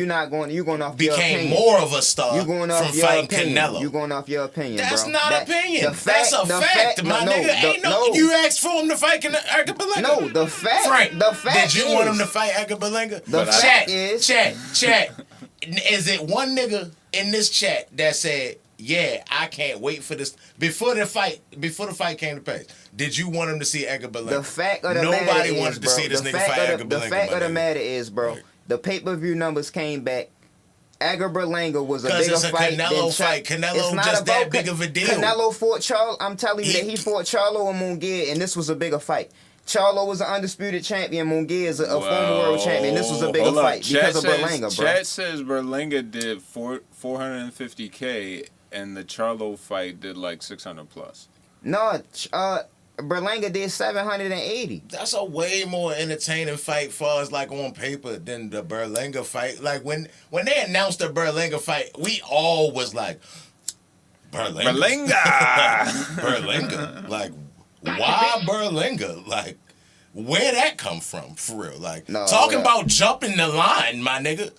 You're going off your Became opinion. more of a star You going off from your fighting opinion. Canelo. You going off your opinion, That's bro. not opinion. The That's a fact, my nigga. Ain't no, you asked for him to fight Edgar Berlanga. No, the fact. Frank, the fact did you is, want him to fight Edgar Berlanga? The fact is, Chat. Is it one nigga in this chat that said, "Yeah, I can't wait for this"? Before the fight came to pass, did you want him to see Edgar Berlanga? The fact of the matter Nobody is, wanted to bro, see this the nigga fact fight of Edgar the Berlanga. fact my of the nigga. matter is, bro, Right. the pay-per-view numbers came back. Edgar Berlanga was a 'Cause bigger it's a fight Canelo than fight. Canelo It's not just that about big of a deal. Canelo fought Charlo. I'm telling you that he fought Charlo and Munguia, and this was a bigger fight. Charlo was an undisputed champion. Munguia is a former world champion. This was a bigger Hold up. fight because of Chat Berlanga, bro. Chat says Berlanga did 450K, and the Charlo fight did like 600 plus. No, Berlanga did 780. That's a way more entertaining fight far as like on paper than the Berlanga fight. Like when they announced the Berlanga fight, we all was like, Berlanga. Berlanga. Like, why Berlanga? Like, where that come from, for real? Like, No, talking yeah. about jumping the line, my nigga.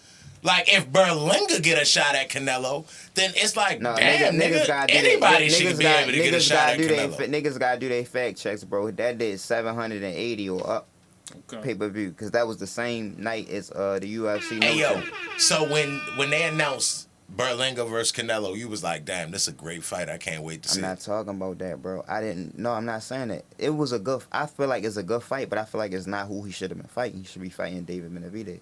Like, if Berlanga get a shot at Canelo, then it's like, No, damn, niggas gotta do anybody that. should be able to get a shot at Canelo. Niggas gotta do their fact checks, bro. That did 780 or up pay-per-view because that was the same night as the UFC. Hey, yo, show. so when they announced Berlanga versus Canelo, you was like, damn, this is a great fight. I can't wait to see I'm not it. talking about that, bro. I'm not saying that. It was a good. I feel like it's a good fight, but I feel like it's not who he should have been fighting. He should be fighting David Benavidez.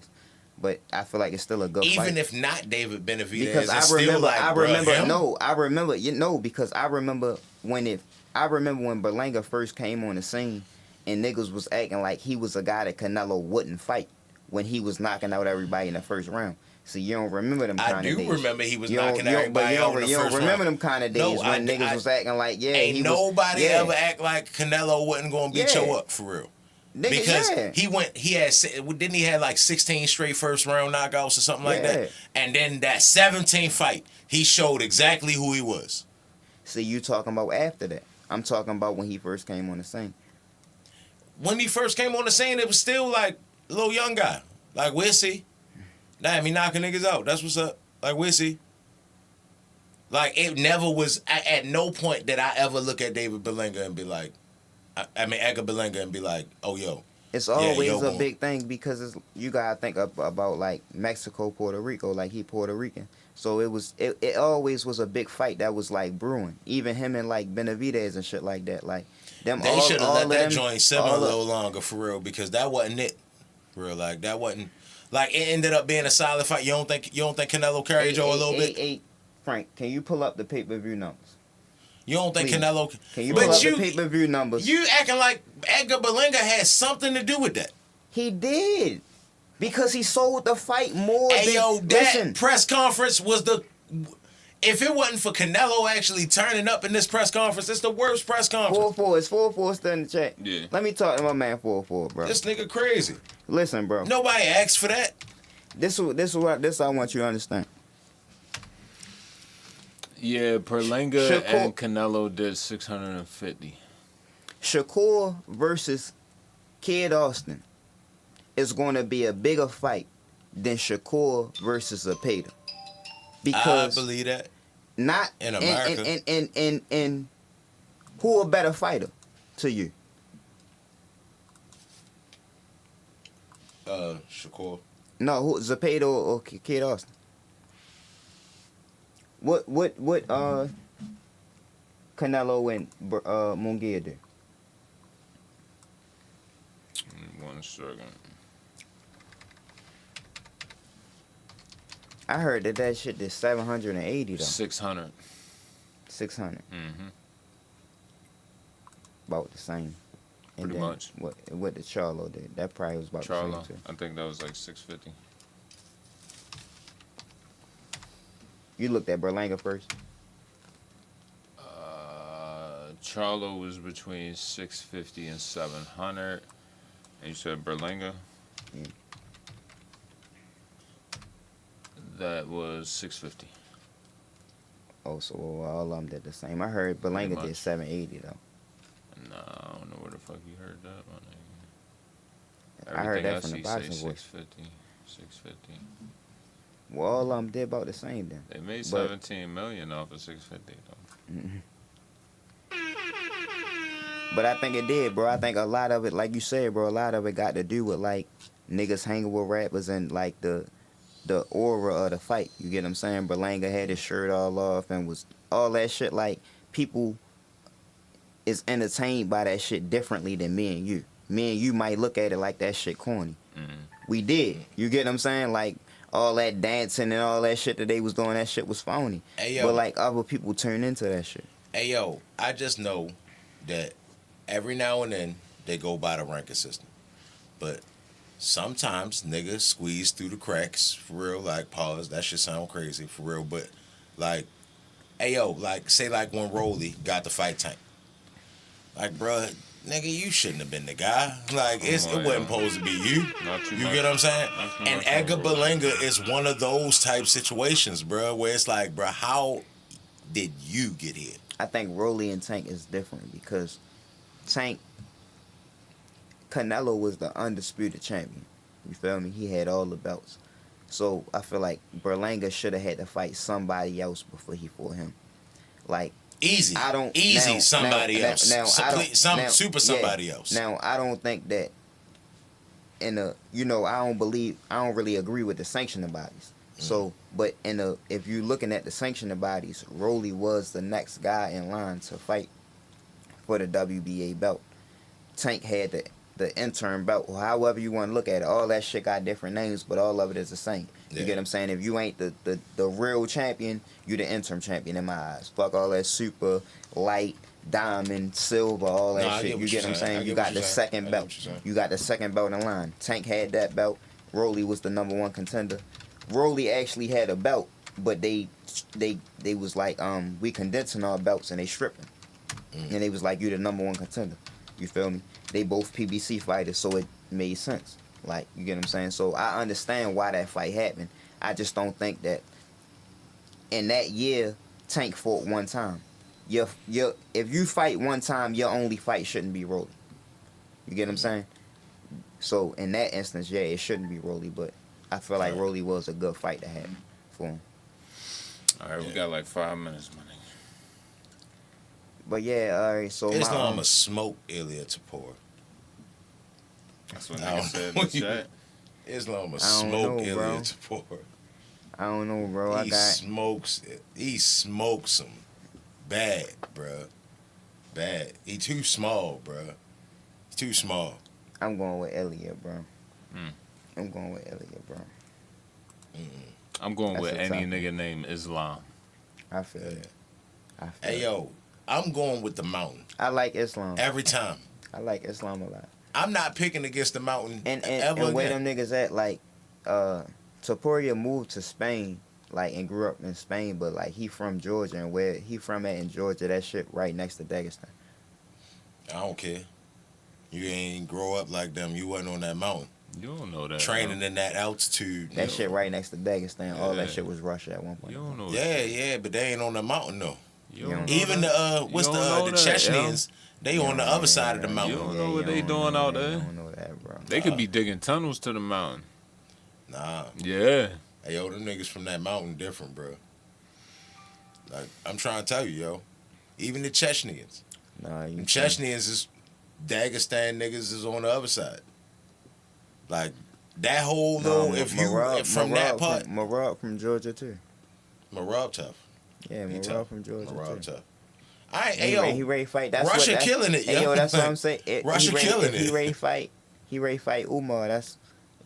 But I feel like it's still a good fight. Even if not David Benavidez, Because it's still like, I bruh, remember, him? because I remember when Berlanga first came on the scene, and niggas was acting like he was a guy that Canelo wouldn't fight when he was knocking out everybody in the first round. So you don't remember them kind I of days. do remember he was You don't- knocking you don't- everybody out in the You don't first remember round. them kind of days No, when niggas was acting like, yeah, ain't he nobody was, yeah. ever act like Canelo wasn't gonna beat Yeah. you up for real. Nigga, Because yeah. didn't he have like 16 straight first round knockouts or something like Yeah. that? And then that 17th fight, he showed exactly who he was. See, you talking about after that. I'm talking about when he first came on the scene. When he first came on the scene, it was still like a little young guy. Like, we'll see. Damn, he knocking niggas out. That's what's up. Like, we'll see. Like, it never was, at no point did I ever look at David Berlanga and be like, Edgar Berlanga and be like, oh, yo. It's always yo, a big thing because you gotta think about like Mexico, Puerto Rico, like he Puerto Rican. So it always was a big fight that was like brewing. Even him and like Benavidez and shit like that. Like them. They should have let that them, joint simmer a little longer for real, because that wasn't it. For real, like that wasn't. Like, it ended up being a solid fight. You don't think Canelo carried you a little bit? Frank, can you pull up the pay-per-view numbers? You don't think Please. Canelo? Can you pull up the pay-per-view numbers? You acting like Edgar Berlanga had something to do with that. He did. Because he sold the fight more Hey, yo, that listen. press conference was the... If it wasn't for Canelo actually turning up in this press conference, it's the worst press conference. 4-4. It's 4-4 still in the chat. Yeah. Let me talk to my man 4-4, bro. This nigga crazy. Listen, bro. Nobody asked for that. This I want you to understand. Yeah, Berlanga Shakur- and Canelo did 650. Shakur versus Kid Austin is going to be a bigger fight than Shakur versus Zepeda. Because I believe that. not In America. and who a better fighter to you? Shakur. No, who Zapata or Kid Austin? What Canelo and Munguia did? 1 second. I heard that shit did 780 though. 600. 600. Mm-hmm. About the same. And Pretty then much. What the Charlo did? That probably was about Charlo, the same too. I think that was like 650. You looked at Berlanga first. Charlo was between 650 and 700. And you said Berlanga? Yeah. That was 650. Oh, so all of them did the same. I heard Berlanga did much. 780 though. Nah, I don't know where the fuck you heard that, my nigga. I heard Everything that from the see boxing say voice. 650. 650. Well, all of them did about the same then. They made But- 17 million off of 650 though. But I think it did, bro. I think a lot of it, like you said, bro, a lot of it got to do with like niggas hanging with rappers and like the aura of the fight. You get what I'm saying? Berlanga had his shirt all off and was all that shit. Like people is entertained by that shit differently than me and you. Me and you might look at it like that shit corny. We did. You get what I'm saying? Like all that dancing and all that shit that they was doing, that shit was phony. Hey, yo. But like other people turn into that shit. Hey, yo, I just know that every now and then they go by the ranking system. But sometimes niggas squeeze through the cracks, for real, like, pause, that shit sound crazy, for real, but, like, hey, yo, like, say, like, when Rolly got the fight Tank. Like, bruh, nigga, you shouldn't have been the guy. Like, it wasn't supposed to be you. Not too You much. get what I'm saying? Not too And much Edgar on Rolly. Berlanga is one of those type situations, bruh, where it's like, bruh, how did you get here? I think Rolly and Tank is different because Tank, Canelo was the undisputed champion. You feel me? He had all the belts. So I feel like Berlanga should have had to fight somebody else before he fought him. Like Easy. I don't Easy now- somebody now- else. now, I don't- Some now- super yeah. somebody else. Now I don't think that in a I don't really agree with the sanctioning bodies. So, but if you're looking at the sanctioning bodies, Rolly was the next guy in line to fight for the WBA belt. Tank had the interim belt, or however you want to look at it. All that shit got different names, but all of it is the same. You Yeah. get what I'm saying? If you ain't the real champion, you the interim champion in my eyes. Fuck all that super, light, diamond, silver, all that No, I shit. get You what get you're what I'm saying. I saying? get You what got you're the saying. I second get belt. what you're saying. You got the second belt in line. Tank had that belt. Rolly was the number one contender. Rolly actually had a belt, but they was like, we condensing our belts and they stripping. And they was like, you the number one contender. You feel me? They both PBC fighters, so it made sense. Like, you get what I'm saying? So I understand why that fight happened. I just don't think that in that year, Tank fought one time. If you fight one time, your only fight shouldn't be Rolly. You get what I'm saying? So in that instance, yeah, it shouldn't be Rolly, but I feel like Rolly was a good fight to have for him. All right, we got like 5 minutes, my nigga. But yeah, all right. So Islam a smoke Ilya Tapor. That's what I nigga don't said know. in the chat. Islam a I don't smoke know, Ilya bro. Tapor. I don't know, bro. He smokes him bad, bruh. Bad. He too small, bruh. He's too small. I'm going with Elliot, bro. Mm. I'm going with Elliot, bro. I'm going That's with a any tough nigga named Islam. I feel it. I feel Hey, it. yo, I'm going with the mountain I like Islam. every time. I like Islam a lot. I'm not picking against the mountain And ever where again. them niggas at, like, Taporia moved to Spain, like, and grew up in Spain, but, like, he from Georgia, and where he from at in Georgia, that shit right next to Dagestan. I don't care. You ain't grow up like them. You wasn't on that mountain. You don't know that. Training in that altitude. That shit right next to Dagestan. All that Yeah. shit was Russia at one point. You don't know Yeah, that. yeah, but they ain't on the mountain though. You don't know Even that. the what's You the don't know that, Chechens? They on the other side of the You mountain. don't know what they doing out there. I don't know that, bro. They could be digging tunnels to the mountain. Nah, Yeah. hey yo, them niggas from that mountain different, bro. Like I'm trying to tell you, yo. Even the Chechens, Nah, you them Chechens is Dagestan niggas is on the other side. Like That whole little, if you from that part, Marab from Georgia too. Marab tough. Yeah, He Marab tough. from Georgia Marab too. tough. All right, He ready to fight. That's Russia what, killing it, hey, yo. yo. That's what I'm saying. Russia killing it. He ready to fight. He ready to fight Umar. That's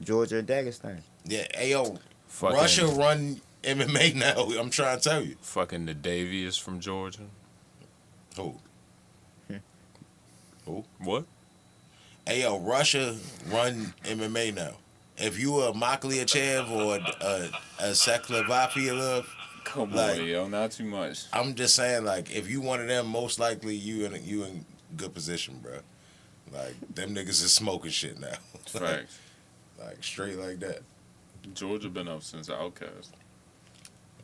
Georgia and Dagestan. Yeah, ayo, Fucking, Russia run MMA now. I'm trying to tell you. Fucking the Davies from Georgia. Who? Who? What? Ayo, Russia run MMA now. If you a Maklyachev or a Seklavapilov, Come like, on, yo, not too much. I'm just saying, like, if you one of them, most likely you in good position, bro. Like, them niggas is smoking shit now. Facts. Like, straight like that. Georgia been up since Outcast.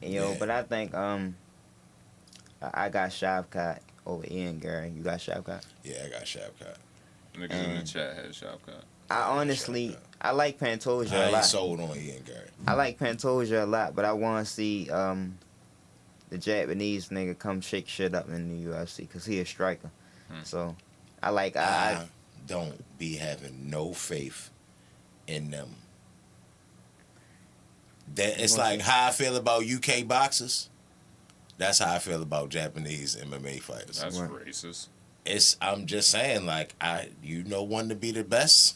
Yo, Yeah. but I think I got Shavkat over Ian Gary. You got Shavkat? Yeah, I got Shavkat. Niggas in the chat had Shopcott. I honestly, I like Pantoja I a ain't lot. sold on Ian Gary. I like Pantoja a lot, but I want to see the Japanese nigga come shake shit up in the UFC because he a striker. So I like I don't be having no faith in them. That it's like how I feel about UK boxers. That's how I feel about Japanese MMA fighters. That's Right. racist. I'm just saying, like, one to be the best.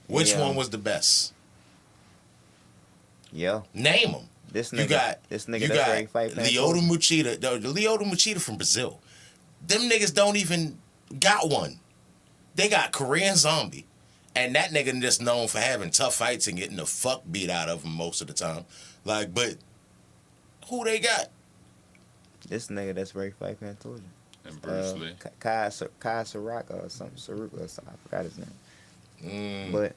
Which Yeah. one was the best? yo, Name them. this nigga, You got this nigga you that's got ready to fight Lyoto Pantoja. Machida. The Lyoto Machida from Brazil. Them niggas don't even got one. They got Korean Zombie, and that nigga just known for having tough fights and getting the fuck beat out of him most of the time. Like, but who they got? This nigga that's ready to fight Pantoja. And Bruce Lee. Kai Soraka or something, Saruka or something. I forgot his name. But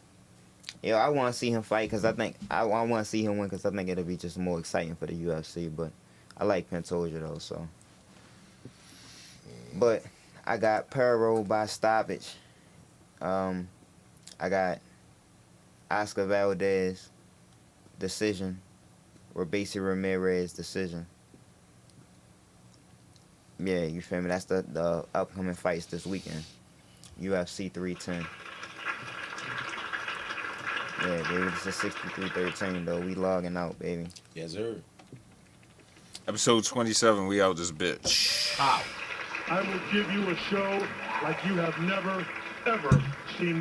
yo, I want to see him fight because I think I want to see him win because I think it'll be just more exciting for the UFC. But I like Pantoja though, so. But I got Perro by stoppage. I got Oscar Valdez decision, Robeisy Ramirez decision. Yeah, you feel me? That's the upcoming fights this weekend. UFC 310. Yeah, baby, it's a 6313 though. We logging out, baby. Yes, sir. Episode 27, we out this bitch. How? I will give you a show like you have never, ever seen before.